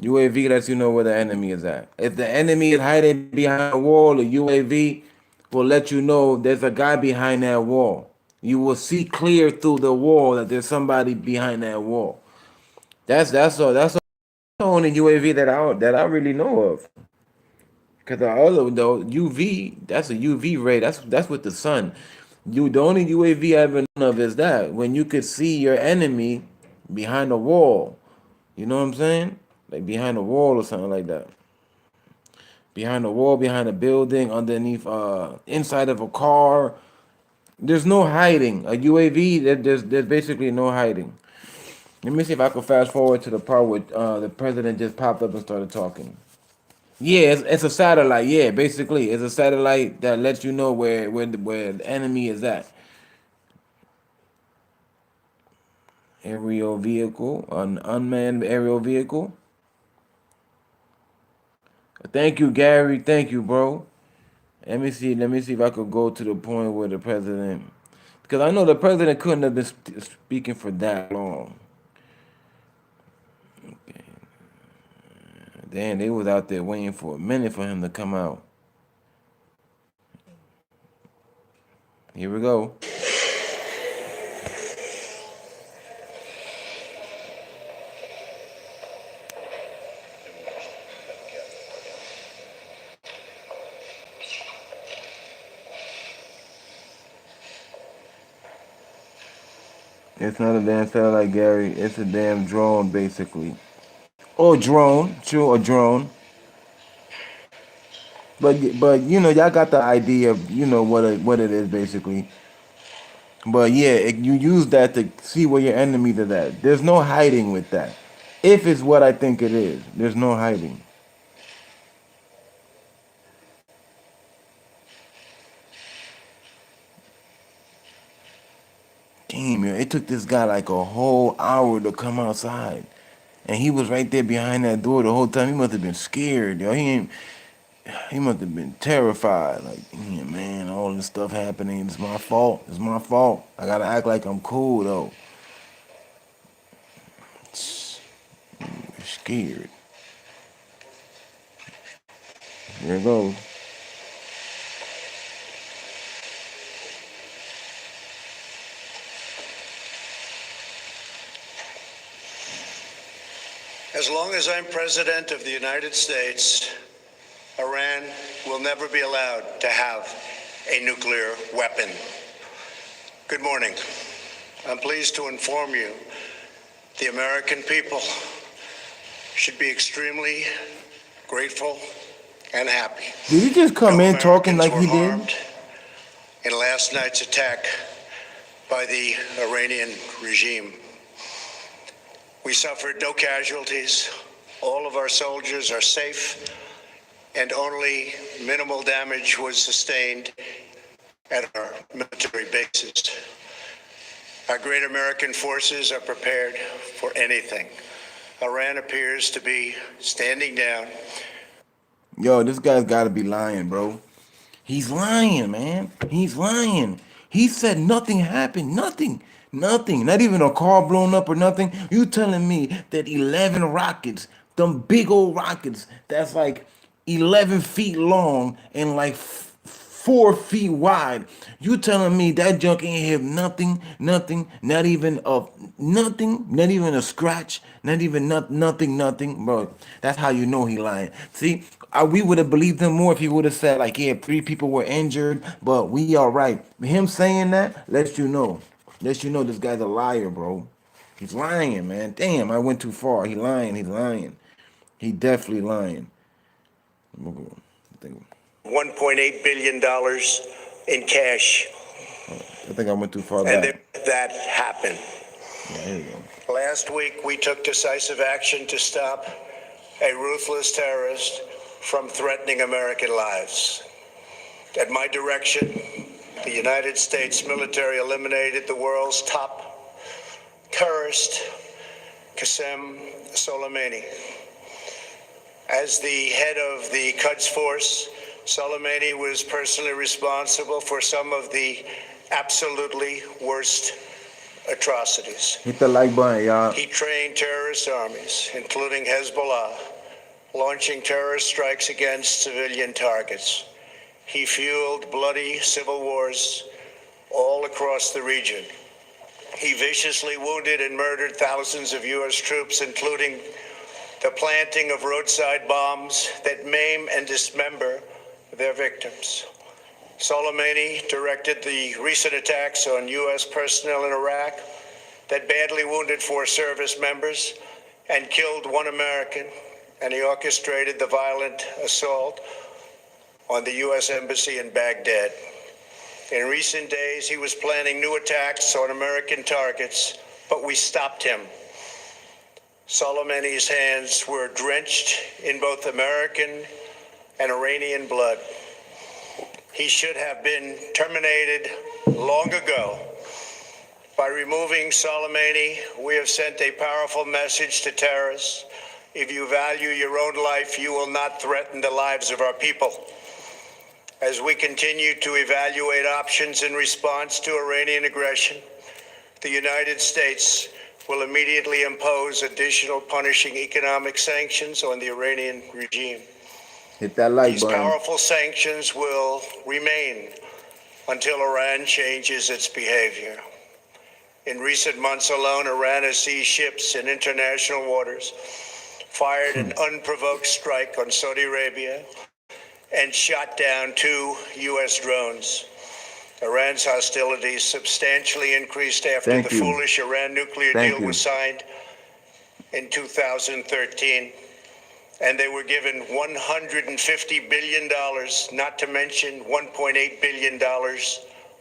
UAV lets you know where the enemy is at. If the enemy is hiding behind a wall, a UAV will let you know there's a guy behind that wall. You will see clear through the wall that there's somebody behind that wall. That's all. That's the only UAV that I really know of. Cause the other though UV, that's a UV ray. That's with the sun. The only UAV I ever know of is that when you could see your enemy behind a wall. You know what I'm saying? Like behind a wall or something like that. Behind a wall, behind a building, underneath, inside of a car. There's no hiding. A UAV, there's basically no hiding. Let me see if I can fast forward to the part where the president just popped up and started talking. Yeah, it's a satellite. Yeah, basically, it's a satellite that lets you know where the enemy is at. Aerial vehicle, an unmanned aerial vehicle. Thank you, Gary. Thank you, bro. Let me see. Let me see if I could go to the point where the president, because I know the president couldn't have been speaking for that long. Okay. Damn, they was out there waiting for a minute for him to come out. Here we go. It's not a damn satellite, Gary. It's a damn drone, basically. Or drone, sure, a drone. But you know, y'all got the idea of what it is basically. But yeah, you use that to see where your enemies are at. There's no hiding with that. If it's what I think it is, there's no hiding. Damn, man, it took this guy like a whole hour to come outside. And he was right there behind that door the whole time. He must have been scared, yo. He must have been terrified. Like, yeah, man, all this stuff happening. It's my fault. It's my fault. I gotta act like I'm cool though. Scared. There it goes. As long as I'm president of the United States, Iran will never be allowed to have a nuclear weapon. Good morning. I'm pleased to inform you the American people should be extremely grateful and happy. Did he just come in talking like he did? In last night's attack by the Iranian regime. We suffered no casualties. All of our soldiers are safe, and only minimal damage was sustained at our military bases. Our great American forces are prepared for anything. Iran appears to be standing down. Yo, this guy's gotta be lying, bro. He's lying, man. He's lying. He said nothing happened. Nothing. Nothing. Not even a car blown up or nothing. You telling me that 11 rockets, them big old rockets, that's like 11 feet long and like 4 feet wide. You telling me that junk ain't hit nothing, nothing, not even nothing, not even a scratch, not even nothing, bro. That's how you know he lying. See, we would have believed him more if he would have said like, yeah, 3 people were injured, but we all right. Him saying that lets you know this guy's a liar, bro. He's lying, man. Damn, I went too far. He lying. He's lying. He definitely lying. $1.8 billion in cash I think I went too far And back. that happened. Yeah, here you go. Last week, we took decisive action to stop a ruthless terrorist from threatening American lives. At my direction, the United States military eliminated the world's top terrorist, Qasem Soleimani. As the head of the Quds Force, Soleimani was personally responsible for some of the absolutely worst atrocities. Hit the like button, y'all. He trained terrorist armies, including Hezbollah, launching terrorist strikes against civilian targets. He fueled bloody civil wars all across the region. He viciously wounded and murdered thousands of U.S. troops, including the planting of roadside bombs that maim and dismember their victims. Soleimani directed the recent attacks on U.S. personnel in Iraq that badly wounded 4 service members and killed 1 American, and he orchestrated the violent assault on the U.S. Embassy in Baghdad. In recent days, he was planning new attacks on American targets, but we stopped him. Soleimani's hands were drenched in both American and Iranian blood. He should have been terminated long ago. By removing Soleimani, we have sent a powerful message to terrorists. If you value your own life, you will not threaten the lives of our people. As we continue to evaluate options in response to Iranian aggression, the United States will immediately impose additional punishing economic sanctions on the Iranian regime. Hit that like These button. powerful sanctions will remain until Iran changes its behavior. In recent months alone, Iran has seized ships in international waters, fired an unprovoked strike on Saudi Arabia, and shot down 2 U.S. drones. Iran's hostilities substantially increased after the foolish Iran nuclear deal was signed in 2013. And they were given $150 billion, not to mention $1.8 billion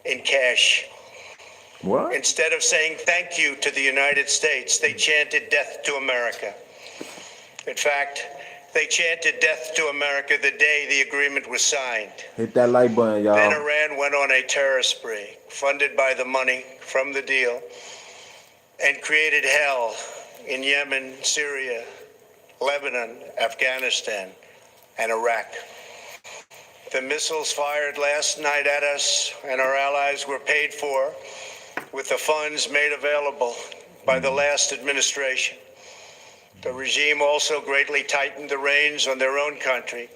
in cash. What? Instead of saying thank you to the United States, they chanted death to America. In fact, they chanted death to America the day the agreement was signed. Hit that like button, y'all. Then Iran went on a terror spree, funded by the money from the deal, and created hell in Yemen, Syria, Lebanon, Afghanistan, and Iraq. The missiles fired last night at us and our allies were paid for with the funds made available by the last administration. The regime also greatly tightened the reins on their own country,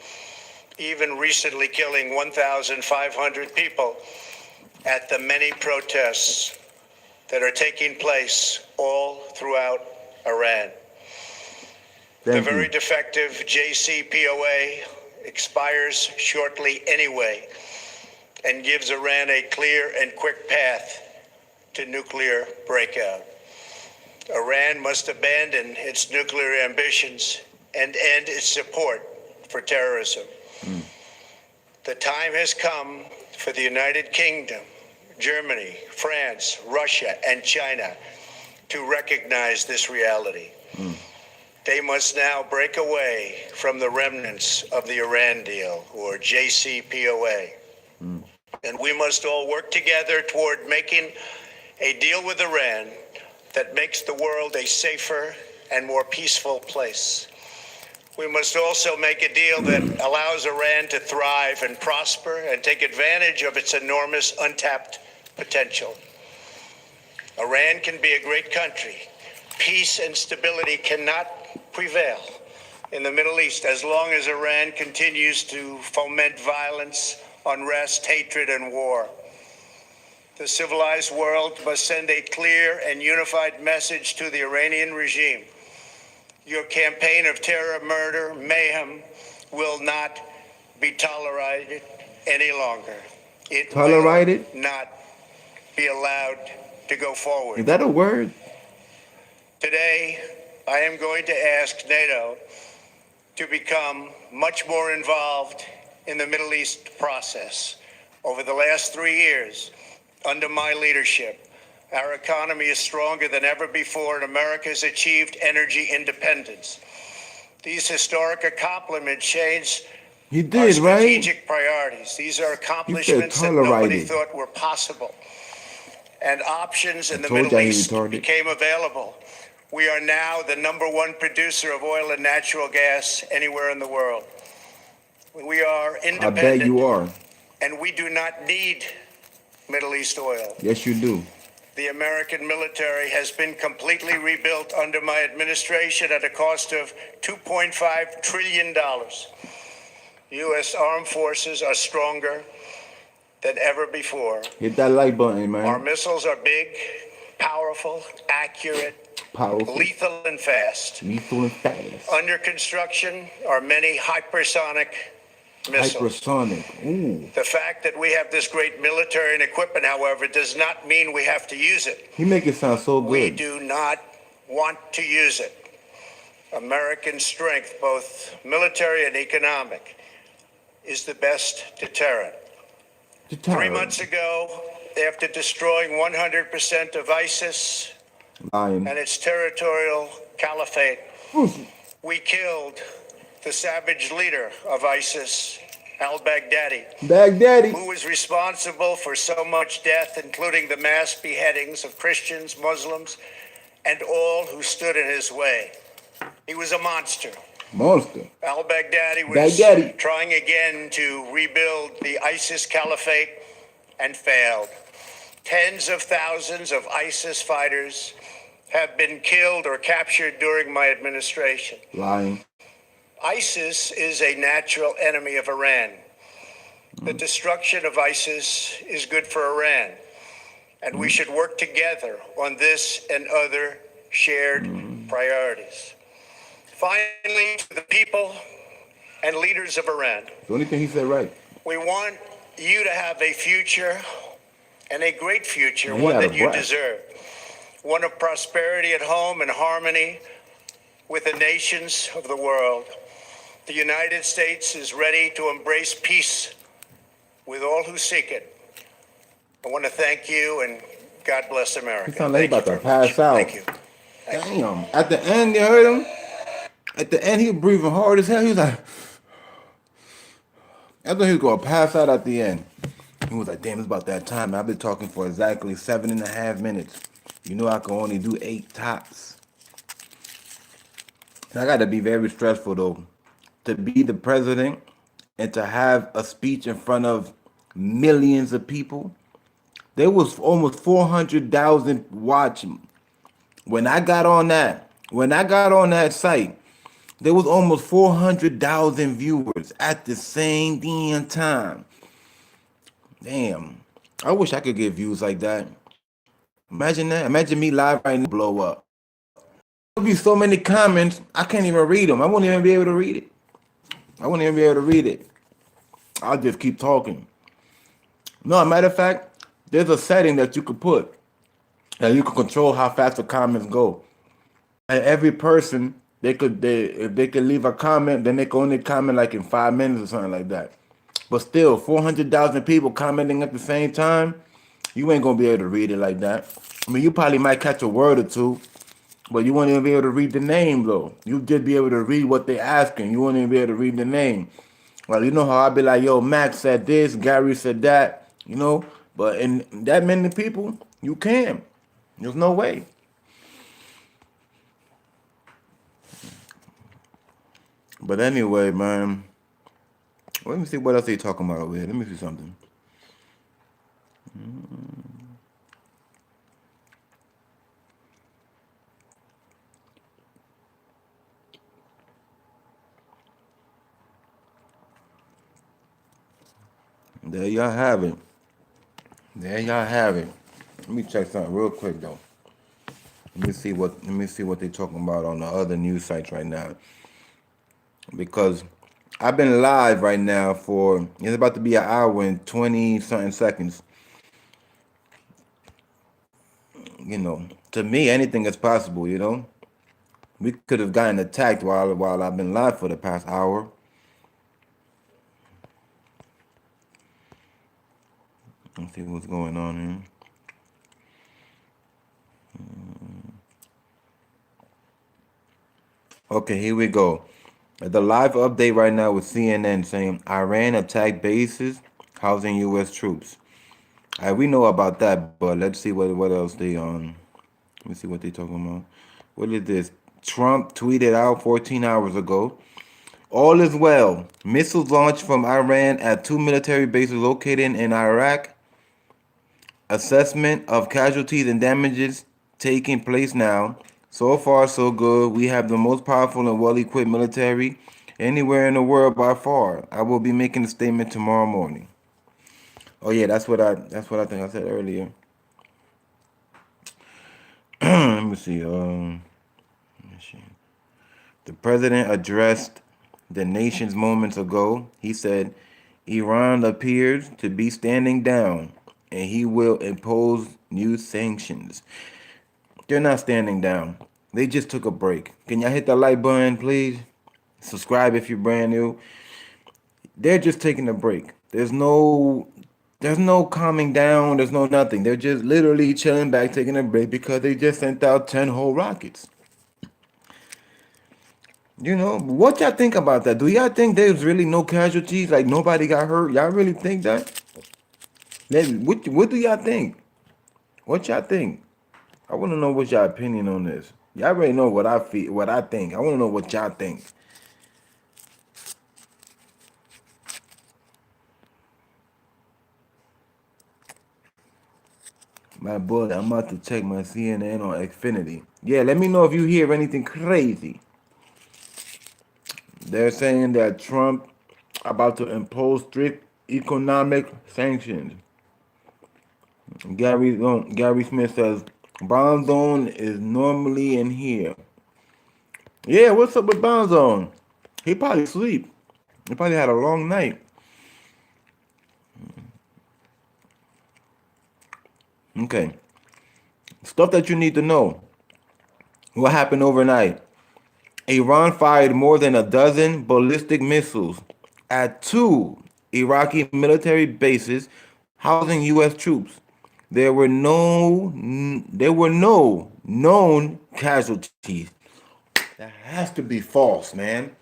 even recently killing 1,500 people at the many protests that are taking place all throughout Iran. The very defective JCPOA expires shortly anyway and gives Iran a clear and quick path to nuclear breakout. Iran must abandon its nuclear ambitions and end its support for terrorism. The time has come for the United Kingdom, Germany, France, Russia, and China to recognize this reality. They must now break away from the remnants of the Iran deal, or JCPOA. And we must all work together toward making a deal with Iran that makes the world a safer and more peaceful place. We must also make a deal that allows Iran to thrive and prosper and take advantage of its enormous untapped potential. Iran can be a great country. Peace and stability cannot prevail in the Middle East as long as Iran continues to foment violence, unrest, hatred, and war. The civilized world must send a clear and unified message to the Iranian regime. Your campaign of terror, murder, mayhem will not be tolerated any longer. It will not be allowed to go forward. Is that a word? Today, I am going to ask NATO to become much more involved in the Middle East process. Over the last 3 years, under my leadership, our economy is stronger than ever before, and America has achieved energy independence. These historic accomplishments change our strategic priorities. These are accomplishments that nobody thought were possible. And options in the Middle East became available. We are now the #1 producer of oil and natural gas anywhere in the world. We are independent. I bet you are. And we do not need Middle East oil. Yes, you do. The American military has been completely rebuilt under my administration at a cost of $2.5 trillion. U.S. armed forces are stronger than ever before. Hit that like button, man. Our missiles are big, powerful, accurate, lethal and fast. Lethal and fast. Under construction are many hypersonic missiles. Hypersonic. Ooh. The fact that we have this great military and equipment, however, does not mean we have to use it. He make it sound so good. We do not want to use it. American strength, both military and economic, is the best deterrent. 3 months ago, after destroying 100% of ISIS and its territorial caliphate, we killed the savage leader of ISIS, al-Baghdadi, who was responsible for so much death, including the mass beheadings of Christians, Muslims, and all who stood in his way. He was a monster. Al-Baghdadi was trying again to rebuild the ISIS caliphate and failed. Tens of thousands of ISIS fighters have been killed or captured during my administration. Lying. ISIS is a natural enemy of Iran. The destruction of ISIS is good for Iran, and we should work together on this and other shared priorities. Finally, to the people and leaders of Iran. The only thing he said right. We want you to have a future, and a great future, one that you deserve. One of prosperity at home and harmony with the nations of the world. The United States is ready to embrace peace with all who seek it. I want to thank you, and God bless America. He sounded like he about to pass out. Thank you. Damn. At the end, you heard him? At the end, he was breathing hard as hell. He was like, I thought he was going to pass out at the end. He was like, damn, it's about that time. I've been talking for exactly 7.5 minutes. You know I can only do 8 tops. And I got to be very stressful, though, to be the president and to have a speech in front of millions of people. There was almost 400,000 watching. When I got on that site, there was almost 400,000 viewers at the same damn time. Damn. I wish I could get views like that. Imagine that. Imagine me live right now blow up. There'll be so many comments, I can't even read them. I won't even be able to read it. I'll just keep talking. No, matter of fact, there's a setting that you could put. And you can control how fast the comments go. And every person, if they could leave a comment, then they can only comment like in 5 minutes or something like that. But still, 400,000 people commenting at the same time, you ain't gonna be able to read it like that. I mean, you probably might catch a word or two, but you won't even be able to read the name though. You just be able to read what they asking. You won't even be able to read the name. Well, you know how I be like, yo, Max said this, Gary said that, you know. But in that many people, you can. There's no way. But anyway, man, let me see what else they talking about over here. Let me see something. There y'all have it. Let me check something real quick though. Let me see what they're talking about on the other news sites right now. Because I've been live right now for, it's about to be an hour and 20 something seconds. You know, to me, anything is possible, you know. We could have gotten attacked while I've been live for the past hour. Let's see what's going on here. Okay, here we go. The live update right now with CNN saying Iran attacked bases housing U.S. troops. We know about that, but let's see what else they Let me see what they talking about. What is this? Trump tweeted out 14 hours ago. All is well. Missiles launched from Iran at 2 military bases located in Iraq. Assessment of casualties and damages taking place now. So far, so good. We have the most powerful and well-equipped military anywhere in the world by far. I will be making a statement tomorrow morning. Oh yeah, that's what I think I said earlier. Let me see. The president addressed the nations moments ago. He said, Iran appears to be standing down and he will impose new sanctions. They're not standing down. They just took a break. Can y'all hit the like button, please? Subscribe if you're brand new. They're just taking a break. There's no calming down. There's no nothing. They're just literally chilling back, taking a break because they just sent out 10 whole rockets. What y'all think about that? Do y'all think there's really no casualties? Like nobody got hurt? Y'all really think that? What do y'all think? What y'all think? I want to know what y'all opinion on this. Y'all already know what I feel, what I think. I want to know what y'all think. My boy, I'm about to check my CNN on Xfinity. Yeah, let me know if you hear anything crazy. They're saying that Trump about to impose strict economic sanctions. Gary Smith says Bond Zone is normally in here. Yeah, what's up with Bond Zone? He probably sleep. He probably had a long night. Okay. Stuff that you need to know. What happened overnight? Iran fired more than a dozen ballistic missiles at two Iraqi military bases housing U.S. troops. There were no known casualties. That has to be false, man.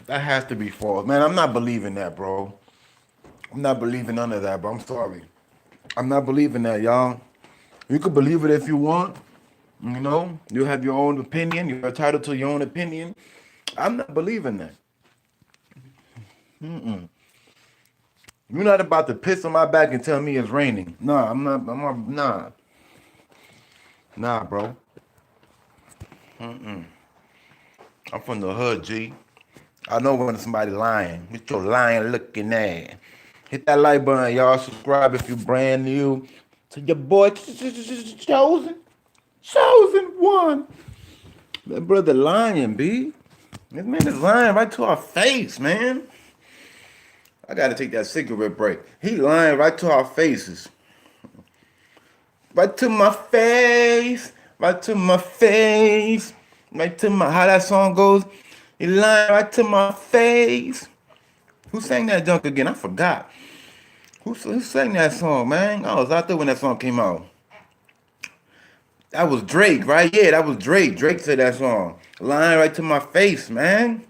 That has to be false, man. I'm not believing that, bro. I'm not believing none of that, bro. I'm sorry. I'm not believing that, y'all. You could believe it if you want. You have your own opinion. You're entitled to your own opinion. I'm not believing that. You're not about to piss on my back and tell me it's raining. Nah, I'm not. Nah. Nah, bro. I'm from the hood, G. I know when somebody lying. With your lying looking ass. Hit that like button, y'all. Subscribe if you're brand new to your boy Chosen. Chosen one. That brother lying, B. This man is lying right to our face, man. I gotta take that cigarette break. He lying right to our faces. Right to my face. Right to my face. Right to my, how that song goes. He lying right to my face. Who sang that junk again? I forgot. Who sang that song, man? I was out there when that song came out. That was Drake, right? Yeah, that was Drake. Drake said that song. Lying right to my face, man.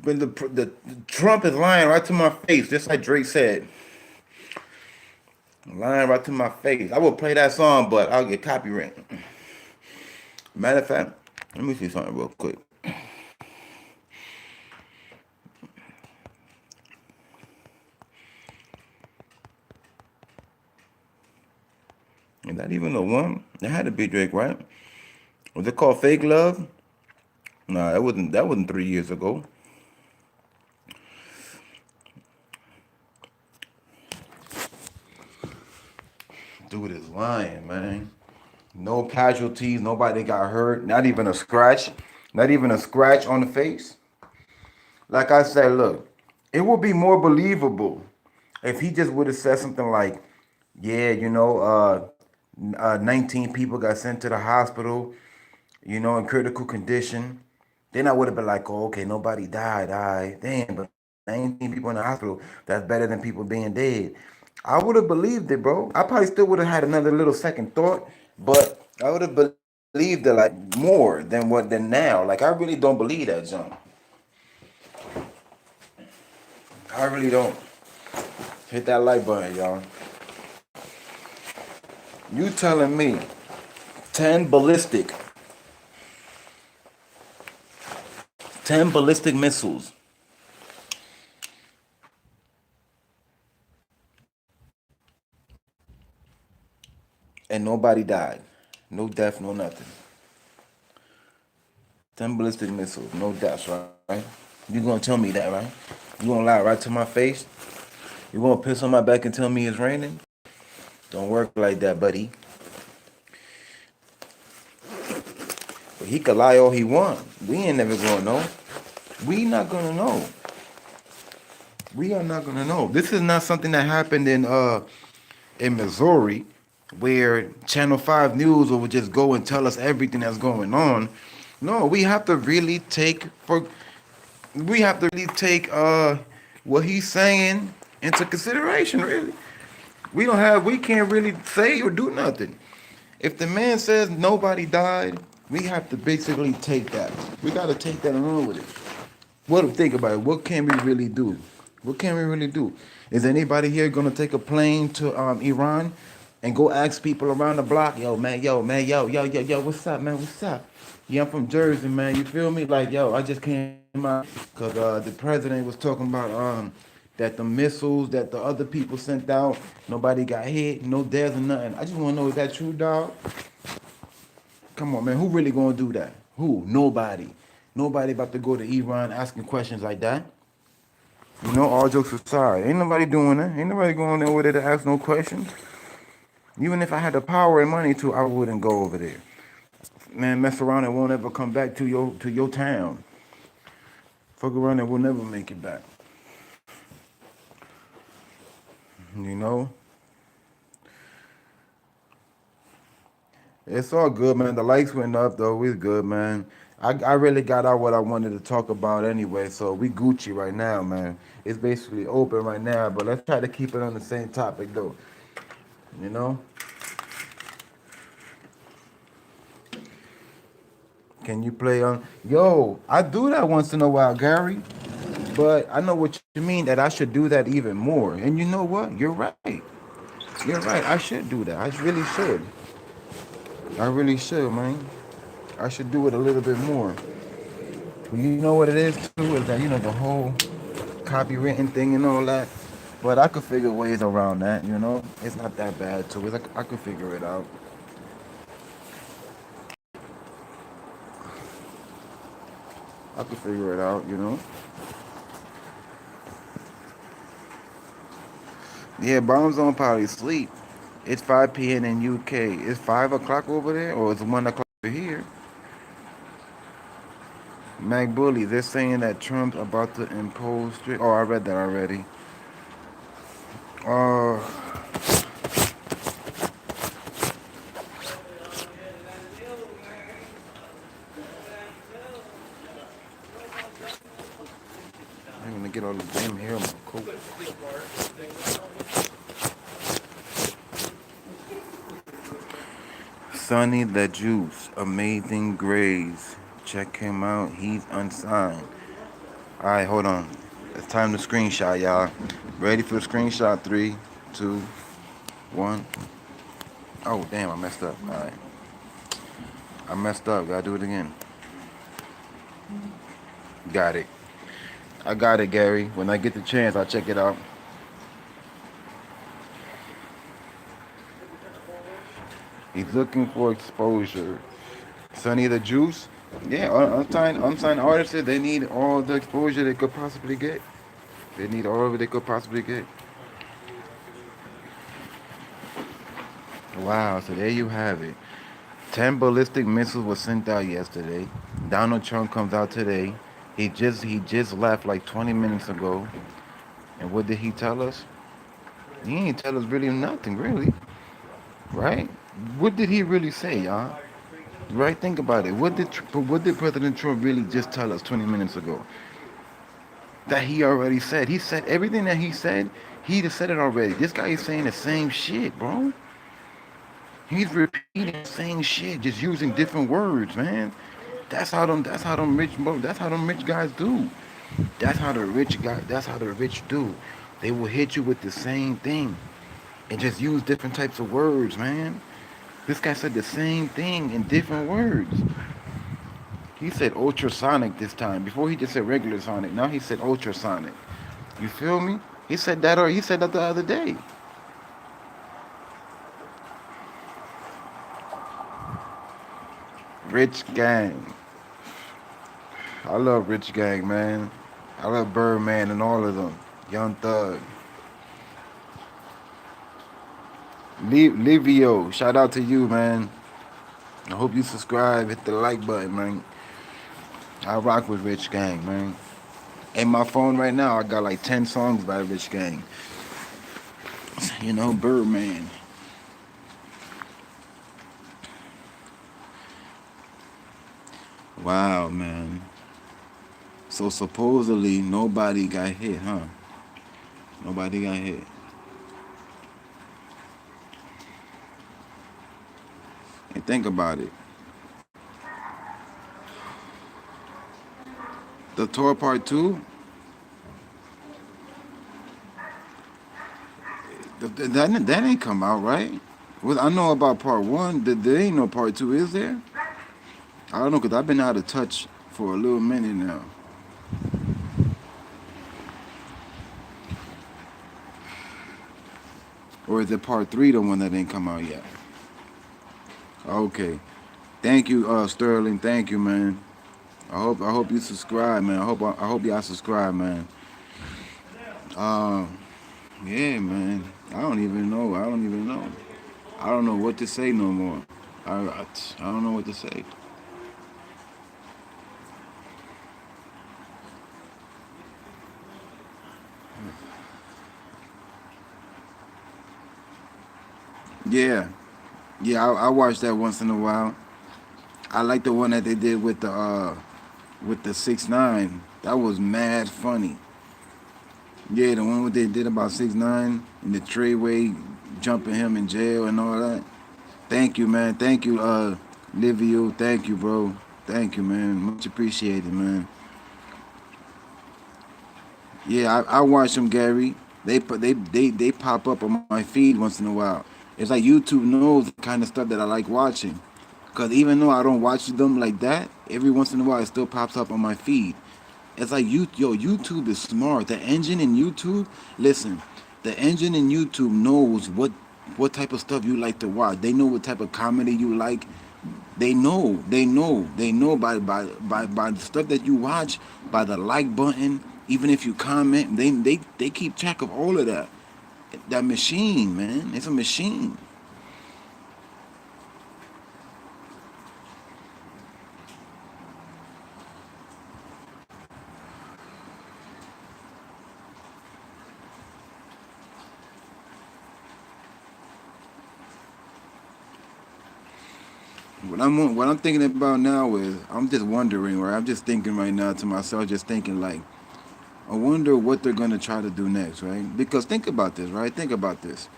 When the Trump is lying right to my face, just like Drake said. Lying right to my face. I will play that song, but I'll get copyright. Matter of fact, let me see something real quick. Is that even the one? It had to be Drake, right? Was it called Fake Love? Nah, that wasn't 3 years ago. Dude is lying, man. No casualties, nobody got hurt, not even a scratch. Not even a scratch on the face. Like I said, look, it would be more believable if he just would have said something like, yeah, 19 people got sent to the hospital, in critical condition. Then I would have been like, oh, okay, nobody died. All right, damn, but 19 people in the hospital, that's better than people being dead. I would have believed it, bro. I probably still would have had another little second thought, but I would have believed it like more than now. Like I really don't believe that jump. I really don't. Hit that like button, y'all. You telling me 10 ballistic 10 ballistic missiles and nobody died. No death, no nothing. 10 ballistic missiles, no deaths, right? You gonna tell me that, right? You gonna lie right to my face? You gonna piss on my back and tell me it's raining? Don't work like that, buddy. But he could lie all he want. We ain't never gonna know. We not gonna know. We are not gonna know. This is not something that happened in Missouri, where Channel 5 News will just go and tell us everything that's going on. No, we have to really take what he's saying into consideration, really. We can't really say or do nothing. If the man says nobody died, we have to basically take that. We gotta take that and run with it. Think about it. What can we really do? What can we really do? Is anybody here gonna take a plane to Iran and go ask people around the block, yo, man, yo, what's up, man, what's up? Yeah, I'm from Jersey, man. You feel me? Like, yo, I just came out because the president was talking about that the missiles that the other people sent out, nobody got hit, no deaths or nothing. I just want to know, is that true, dog? Come on, man. Who really gonna do that? Who? Nobody. Nobody about to go to Iran asking questions like that. You know, all jokes aside, ain't nobody doing that. Ain't nobody going over there to ask no questions. Even if I had the power and money to, I wouldn't go over there. Man, mess around and won't ever come back to your town. Fuck around and we'll never make it back. You know? It's all good, man. The lights went up though. We good, man. I really got out what I wanted to talk about anyway, so we Gucci right now, man. It's basically open right now, but let's try to keep it on the same topic though. You know? Can you play on? Yo, I do that once in a while, Gary. But I know what you mean that I should do that even more. And you know what? You're right. You're right. I should do that. I really should. I really should, man. I should do it a little bit more. But you know what it is too is that the whole copywritten thing and all that. But I could figure ways around that. It's not that bad too. I could figure it out. I could figure it out. Yeah, bombs on probably sleep. It's 5 p.m. in UK. It's 5 o'clock over there, or it's 1 o'clock over here. Mac Bully, they're saying that Trump's about to impose strict. Oh, I read that already. Uh, I'm gonna get all the damn hair on my coat. Sonny the Juice, Amazing Grace. Check him out. He's unsigned. All right, hold on. It's time to screenshot, y'all. Ready for the screenshot? 3, 2, 1. Oh, damn, I messed up. All right. I messed up. Gotta do it again. Got it. I got it, Gary. When I get the chance, I'll check it out. He's looking for exposure. Sonny the Juice? Yeah, unsigned artists, they need all the exposure they could possibly get. They need all of it they could possibly get. Wow, so there you have it. 10 ballistic missiles were sent out yesterday. Donald Trump comes out today. He just left like 20 minutes ago. And what did he tell us? He ain't tell us really nothing, really. Right? What did he really say, y'all? Right? Think about it. What did President Trump really just tell us 20 minutes ago? That he already said. He said everything that he said, He just said it already. This guy is saying the same shit, bro. He's repeating the same shit, just using different words, man. That's how them rich that's how them rich guys do. That's how the rich do. They will hit you with the same thing and just use different types of words, man. This guy said the same thing in different words. He said ultrasonic this time. Before he just said regular sonic. Now he said ultrasonic. You feel me? He said that the other day. Rich gang. I love Rich Gang, man. I love Birdman and all of them. Young Thug. Livio, shout out to you, man. I hope you subscribe, hit the like button, man. I rock with Rich Gang, man. In my phone right now, I got like 10 songs by Rich Gang. You know, Birdman. Wow, man. So supposedly nobody got hit, huh? Nobody got hit. And think about it. The tour part 2, that ain't come out, right? Well, I know about part 1. There ain't no part 2, is there? I don't know, because I've been out of touch for a little minute now. Or is it part 3 the one that ain't come out yet? Okay. Thank you, Sterling. Thank you, man. I hope you subscribe, man. I hope y'all subscribe, man. Yeah, man. I don't even know. I don't know what to say no more. I don't know what to say. Yeah. Yeah, I watch that once in a while. I like the one that they did with the 6ix9ine. That was mad funny. Yeah, the one what they did about 6ix9ine and the Treyway jumping him in jail and all that. Thank you, man. Thank you, Livio. Thank you, bro. Thank you, man. Much appreciated, man. Yeah, I watch them, Gary. They pop up on my feed once in a while. It's like YouTube knows the kind of stuff that I like watching. Cause even though I don't watch them like that, every once in a while it still pops up on my feed. It's like YouTube is smart. The engine in YouTube, listen, the engine in YouTube knows what type of stuff you like to watch. They know what type of comedy you like. They know by the stuff that you watch, by the like button, even if you comment, they keep track of all of that. That machine, man, it's a machine. What I'm thinking about now is I'm just wondering, or I'm just thinking right now to myself, just thinking like, I wonder what they're gonna try to do next, right? Because think about this, right? Think about this.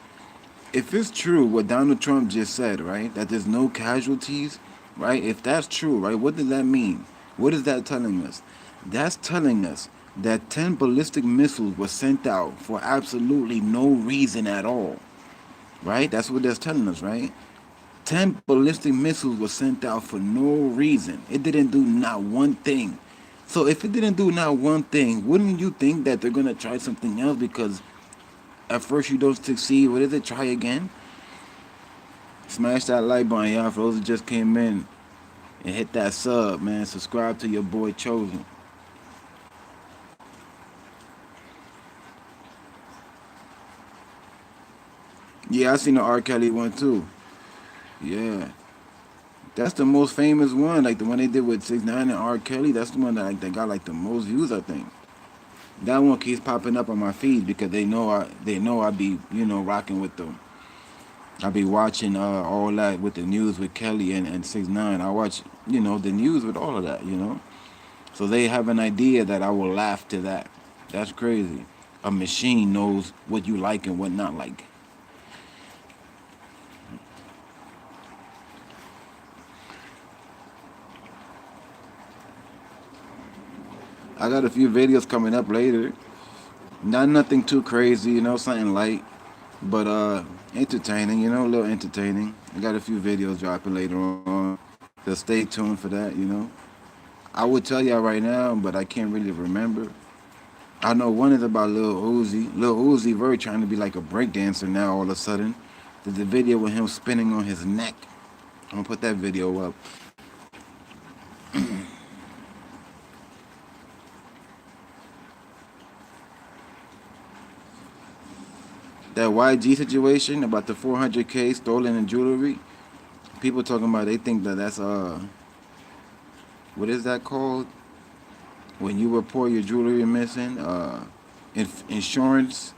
If it's true what Donald Trump just said, right, that there's no casualties, right? If that's true, right, what does that mean? What is that telling us? That's telling us that 10 ballistic missiles were sent out for absolutely no reason at all, right? That's what that's telling us, right? 10 ballistic missiles were sent out for no reason. It didn't do not one thing. So if it didn't do not one thing, wouldn't you think that they're going to try something else because at first you don't succeed? What is it? Try again? Smash that like button, y'all. For those who just came in, and hit that sub, man. Subscribe to your boy Chosen. Yeah, I seen the R. Kelly one too. Yeah. That's the most famous one, like the one they did with 6ix9ine and R. Kelly. That's the one that that got like the most views, I think. That one keeps popping up on my feed because they know I be rocking with them. I be watching all that with the news with Kelly and 6ix9ine. I watch the news with all of that, So they have an idea that I will laugh to that. That's crazy. a machine knows what you like and what not like. I got a few videos coming up later. Not nothing too crazy, something light, but entertaining, a little entertaining. I got a few videos dropping later on, so stay tuned for that. I would tell y'all right now, but I can't really remember. I know one is about Lil Uzi. Lil Uzi Vert trying to be like a breakdancer now all of a sudden. There's a video with him spinning on his neck. I'm gonna put that video up. That YG situation about the 400K stolen in jewelry. People talking about they think that's what is that called? When you report your jewelry missing, insurance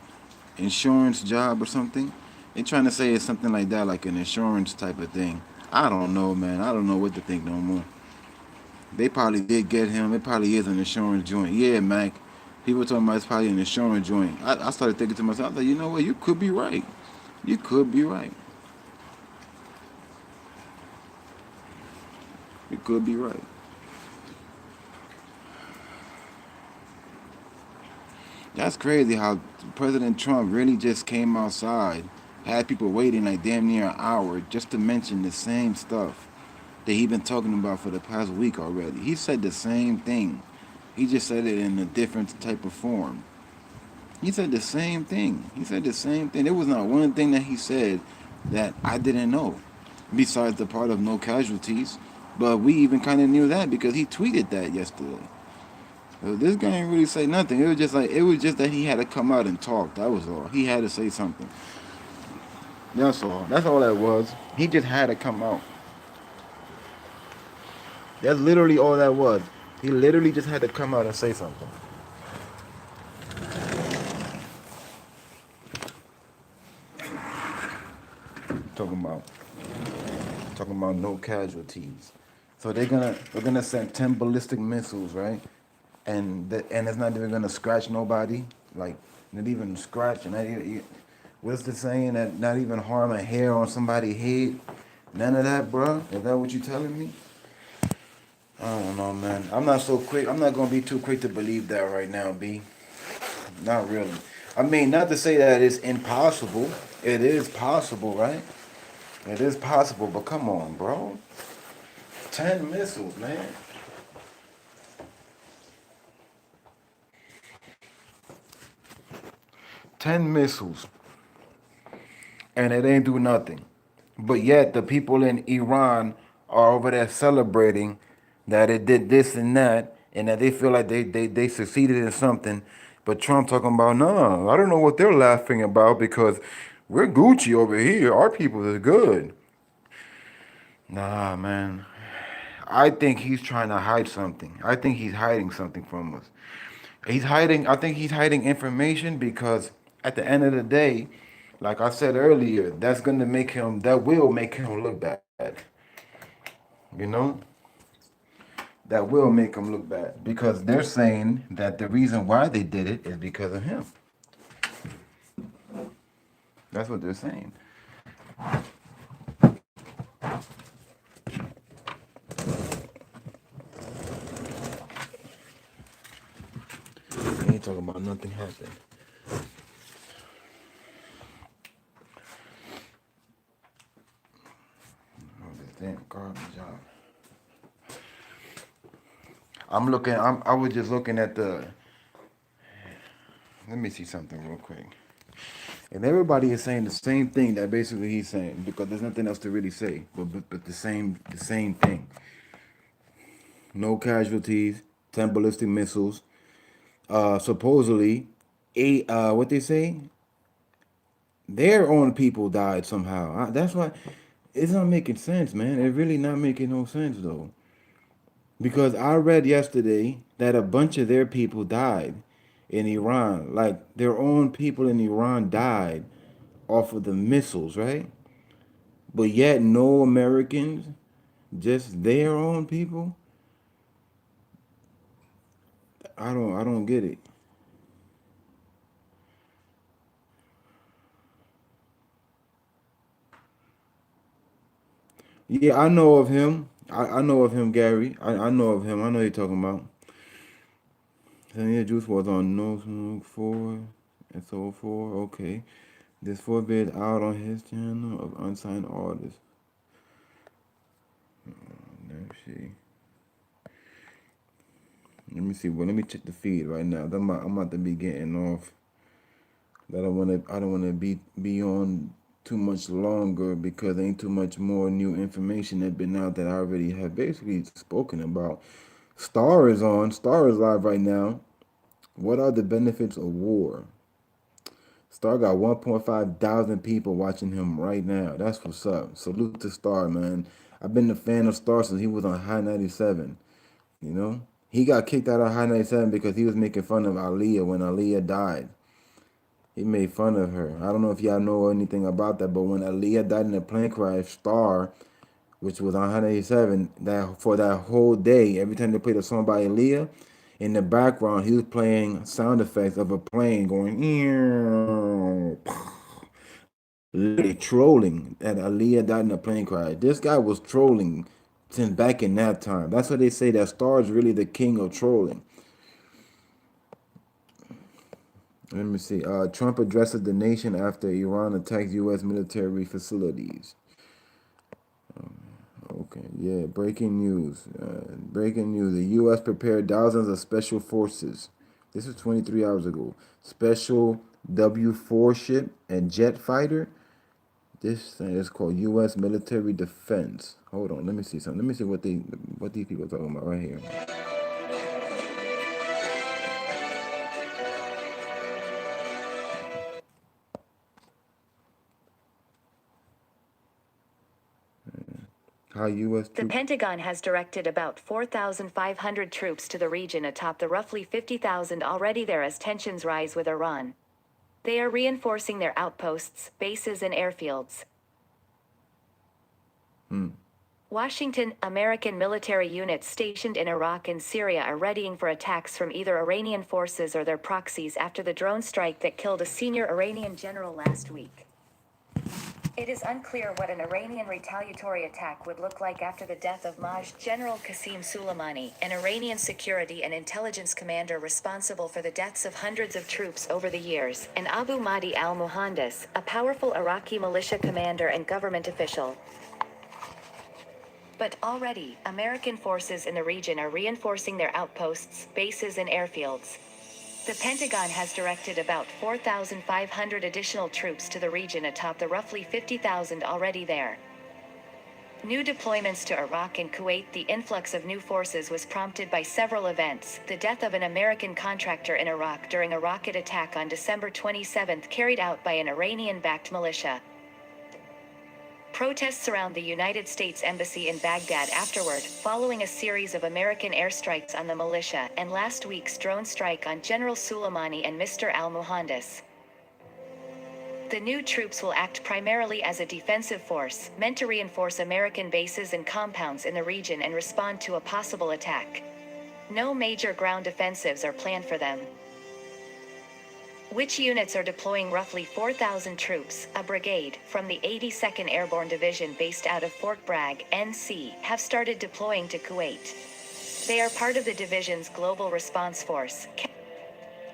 job or something. They trying to say it's something like that, like an insurance type of thing. I don't know, man. I don't know what to think no more. They probably did get him. It probably is an insurance joint. Yeah, Mac. People talking about it's probably an insurance joint. I started thinking to myself, I was like, you know what? You could be right. You could be right. You could be right. That's crazy how President Trump really just came outside, had people waiting like damn near an hour just to mention the same stuff that he been talking about for the past week already. He said the same thing. He just said it in a different type of form. He said the same thing. He said the same thing. There was not one thing that he said that I didn't know, besides the part of no casualties. But we even kind of knew that because he tweeted that yesterday. So this guy didn't really say nothing. It was just that he had to come out and talk. That was all. He had to say something. That's all. That's all that was. He just had to come out. That's literally all that was. He literally just had to come out and say something. Talking about no casualties. So we're gonna send 10 ballistic missiles, right? And it's not even gonna scratch nobody, like not even scratch, and not even, what's the saying, that not even harm a hair on somebody's head? None of that, bro. Is that what you telling me? I don't know, man. I'm not so quick. I'm not gonna be too quick to believe that right now, B. Not really. I mean, not to say that it's impossible. It is possible, right? It is possible, but come on, bro. 10 missiles, man. 10 missiles. And it ain't do nothing. But yet the people in Iran are over there celebrating that it did this and that they feel like they succeeded in something. But Trump talking about, no, I don't know what they're laughing about because we're Gucci over here. Our people is good. Nah, man. I think he's trying to hide something. I think he's hiding something from us. I think he's hiding information because at the end of the day, like I said earlier, that will make him look bad. You know? That will make him look bad because they're saying that the reason why they did it is because of him. That's what they're saying. They ain't talking about nothing happened. Oh, this damn garbage job. I was just looking at the, let me see something real quick. And everybody is saying the same thing that basically he's saying because there's nothing else to really say, but the same thing. No casualties, 10 ballistic missiles. Supposedly, what they say, their own people died somehow. That's why it's not making sense, man. It's really not making no sense though. Because I read yesterday that a bunch of their people died in Iran. Like their own people in Iran died off of the missiles, right? But yet no Americans, just their own people. I don't get it. Yeah, I know of him. I know of him, Gary. I know of him. I know you're talking about. Tanya Juice was on No Smoke 4 and so 4. Okay. This 4 bid out on his channel of unsigned artists. Let me see. Well, let me check the feed right now. I'm about to be getting off. I don't want to be on too much longer because ain't too much more new information that been out that I already have basically spoken about. Star is on. Star is live right now. What are the benefits of war? Star got 1.5 thousand people watching him right now. That's what's up. Salute to Star, man. I've been a fan of Star since he was on High 97. You know? He got kicked out of High 97 because he was making fun of Aaliyah when Aaliyah died. He made fun of her. I don't know if y'all know anything about that, but when Aaliyah died in a plane crash, Star, which was on 187, that for that whole day, every time they played a song by Aaliyah, in the background, he was playing sound effects of a plane going, ew, literally trolling that Aaliyah died in a plane crash. This guy was trolling since back in that time. That's why they say that Star is really the king of trolling. Let me see. Trump addresses the nation after Iran attacks U.S. military facilities. Okay, yeah. Breaking news. Breaking news. The U.S. prepared thousands of special forces. This is 23 hours ago. Special W-4 ship and jet fighter. This thing is called U.S. military defense. Hold on. Let me see something. Let me see what these people are talking about right here. How U.S. The Pentagon has directed about 4,500 troops to the region atop the roughly 50,000 already there as tensions rise with Iran. They are reinforcing their outposts, bases, and airfields. Washington, American military units stationed in Iraq and Syria are readying for attacks from either Iranian forces or their proxies after the drone strike that killed a senior Iranian general last week. It is unclear what an Iranian retaliatory attack would look like after the death of Maj General Qasem Soleimani, an Iranian security and intelligence commander responsible for the deaths of hundreds of troops over the years, and Abu Mahdi al-Muhandis, a powerful Iraqi militia commander and government official. But already, American forces in the region are reinforcing their outposts, bases, and airfields. The Pentagon has directed about 4,500 additional troops to the region atop the roughly 50,000 already there. New deployments to Iraq and Kuwait. The influx of new forces was prompted by several events. The death of an American contractor in Iraq during a rocket attack on December 27 carried out by an Iranian-backed militia. Protests around the United States Embassy in Baghdad afterward, following a series of American airstrikes on the militia, and last week's drone strike on General Soleimani and Mr. al-Muhandis. The new troops will act primarily as a defensive force, meant to reinforce American bases and compounds in the region and respond to a possible attack. No major ground offensives are planned for them. Which units are deploying roughly 4,000 troops, a brigade, from the 82nd Airborne Division based out of Fort Bragg, NC, have started deploying to Kuwait. They are part of the division's Global Response Force.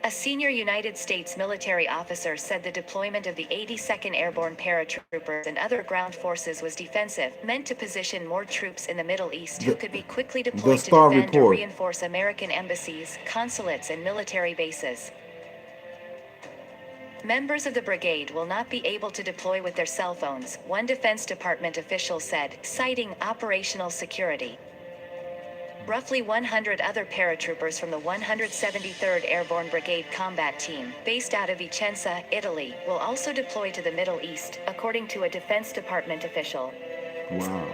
A senior United States military officer said the deployment of the 82nd Airborne paratroopers and other ground forces was defensive, meant to position more troops in the Middle East who could be quickly deployed to defend or reinforce American embassies, consulates, and military bases. Members of the brigade will not be able to deploy with their cell phones, one Defense Department official said, citing operational security. Roughly 100 other paratroopers from the 173rd Airborne Brigade Combat Team, based out of Vicenza, Italy, will also deploy to the Middle East, according to a Defense Department official. Wow.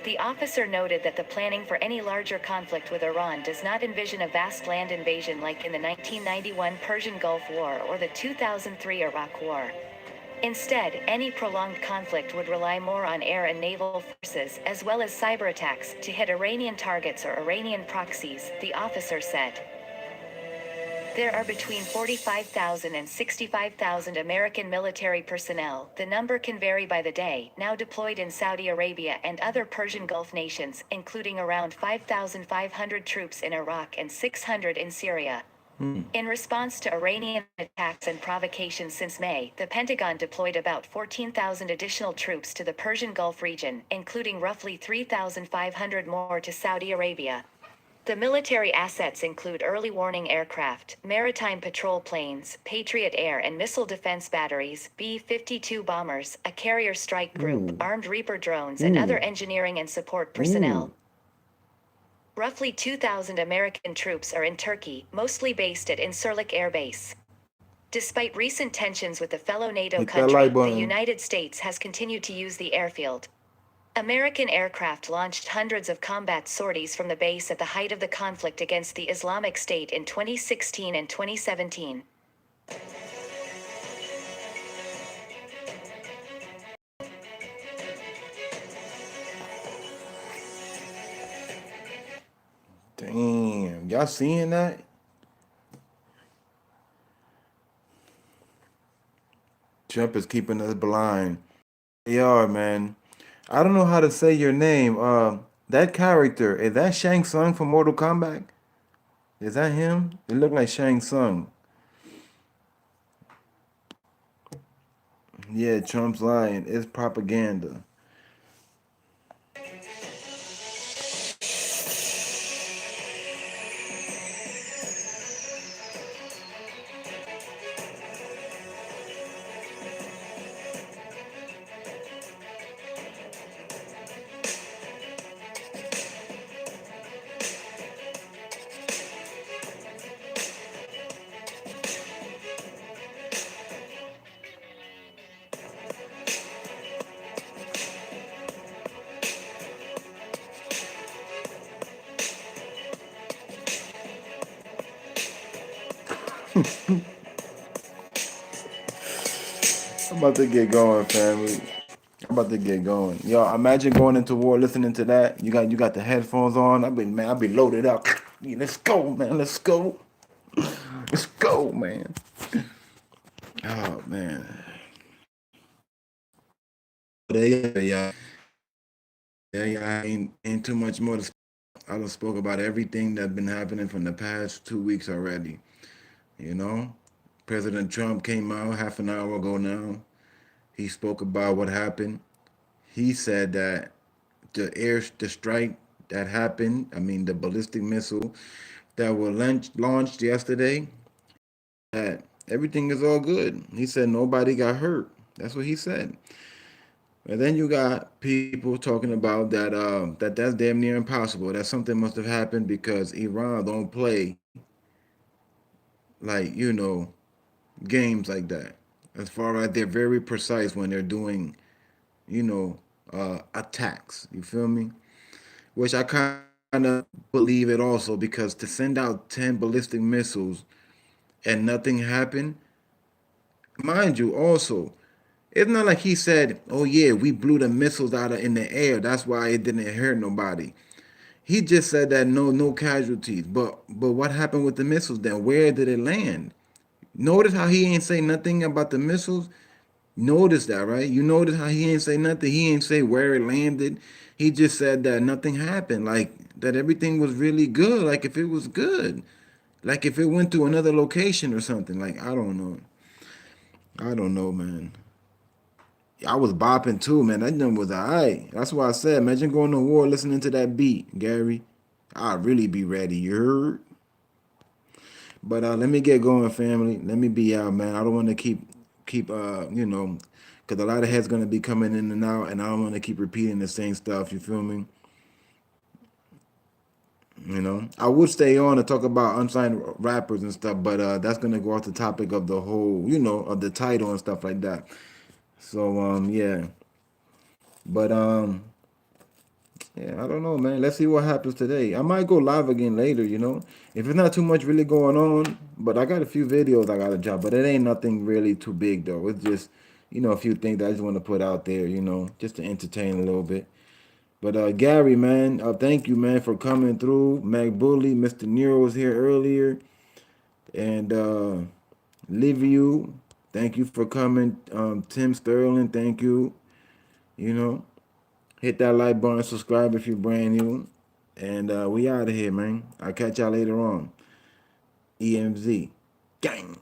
The officer noted that the planning for any larger conflict with Iran does not envision a vast land invasion like in the 1991 Persian Gulf War or the 2003 Iraq War. Instead, any prolonged conflict would rely more on air and naval forces, as well as cyber attacks, to hit Iranian targets or Iranian proxies, the officer said. There are between 45,000 and 65,000 American military personnel, the number can vary by the day, now deployed in Saudi Arabia and other Persian Gulf nations, including around 5,500 troops in Iraq and 600 in Syria. In response to Iranian attacks and provocations since May, the Pentagon deployed about 14,000 additional troops to the Persian Gulf region, including roughly 3,500 more to Saudi Arabia. The military assets include early warning aircraft, maritime patrol planes, Patriot air and missile defense batteries, B-52 bombers, a carrier strike group, armed Reaper drones, and other engineering and support personnel. Roughly 2,000 American troops are in Turkey, mostly based at Incirlik Air Base. Despite recent tensions with a fellow NATO country, the United States has continued to use the airfield. American aircraft launched hundreds of combat sorties from the base at the height of the conflict against the Islamic State in 2016 and 2017. Damn, y'all seeing that? Trump is keeping us blind. They are, man. I don't know how to say your name. That character, is that Shang Tsung from Mortal Kombat? Is that him? It looked like Shang Tsung. Yeah, Trump's lying. It's propaganda. I'm about to get going, family. I'm about to get going. Yo, imagine going into war listening to that. You got the headphones on. I'll be loaded up. Yeah, let's go, man. Let's go. Let's go, man. Oh man. Yeah. Ain't too much more to speak. I done spoke about everything that's been happening from the past 2 weeks already. You know? President Trump came out half an hour ago now. He spoke about what happened. He said that the strike that happened, the ballistic missile that were launched yesterday, that everything is all good. He said nobody got hurt. That's what he said. And then you got people talking about that's damn near impossible. That something must have happened because Iran don't play like, games like that. As far as they're very precise when they're doing, attacks. You feel me? Which I kind of believe it also because to send out 10 ballistic missiles and nothing happened, mind you, also, it's not like he said, "Oh yeah, we blew the missiles out in the air. That's why it didn't hurt nobody." He just said that no casualties. But what happened with the missiles then? Where did it land? Notice how he ain't say nothing about the missiles. Notice that, right? You notice how he ain't say nothing. He ain't say where it landed. He just said that nothing happened. Like that everything was really good. Like if it was good. Like if it went to another location or something. Like I don't know. I don't know, man. I was bopping too, man. That number was alright. That's why I said, imagine going to war listening to that beat, Gary. I'd really be ready. You heard? But let me get going, family. Let me be out, man. I don't want to keep because a lot of heads gonna be coming in and out, and I don't want to keep repeating the same stuff. You feel me? I would stay on and talk about unsigned rappers and stuff, but that's gonna go off the topic of the whole, of the title and stuff like that. So yeah. But yeah, I don't know, man. Let's see what happens today. I might go live again later, if it's not too much really going on. But I got a few videos I gotta drop, but it ain't nothing really too big though. It's just, a few things that I just want to put out there, just to entertain a little bit. But Gary, man, thank you, man, for coming through. Mac Bully, Mr. Nero was here earlier. And Liviu, thank you for coming. Tim Sterling, thank you. You know, hit that like button, subscribe if you're brand new. And we out of here, man. I'll catch y'all later on. EmZ. Gang.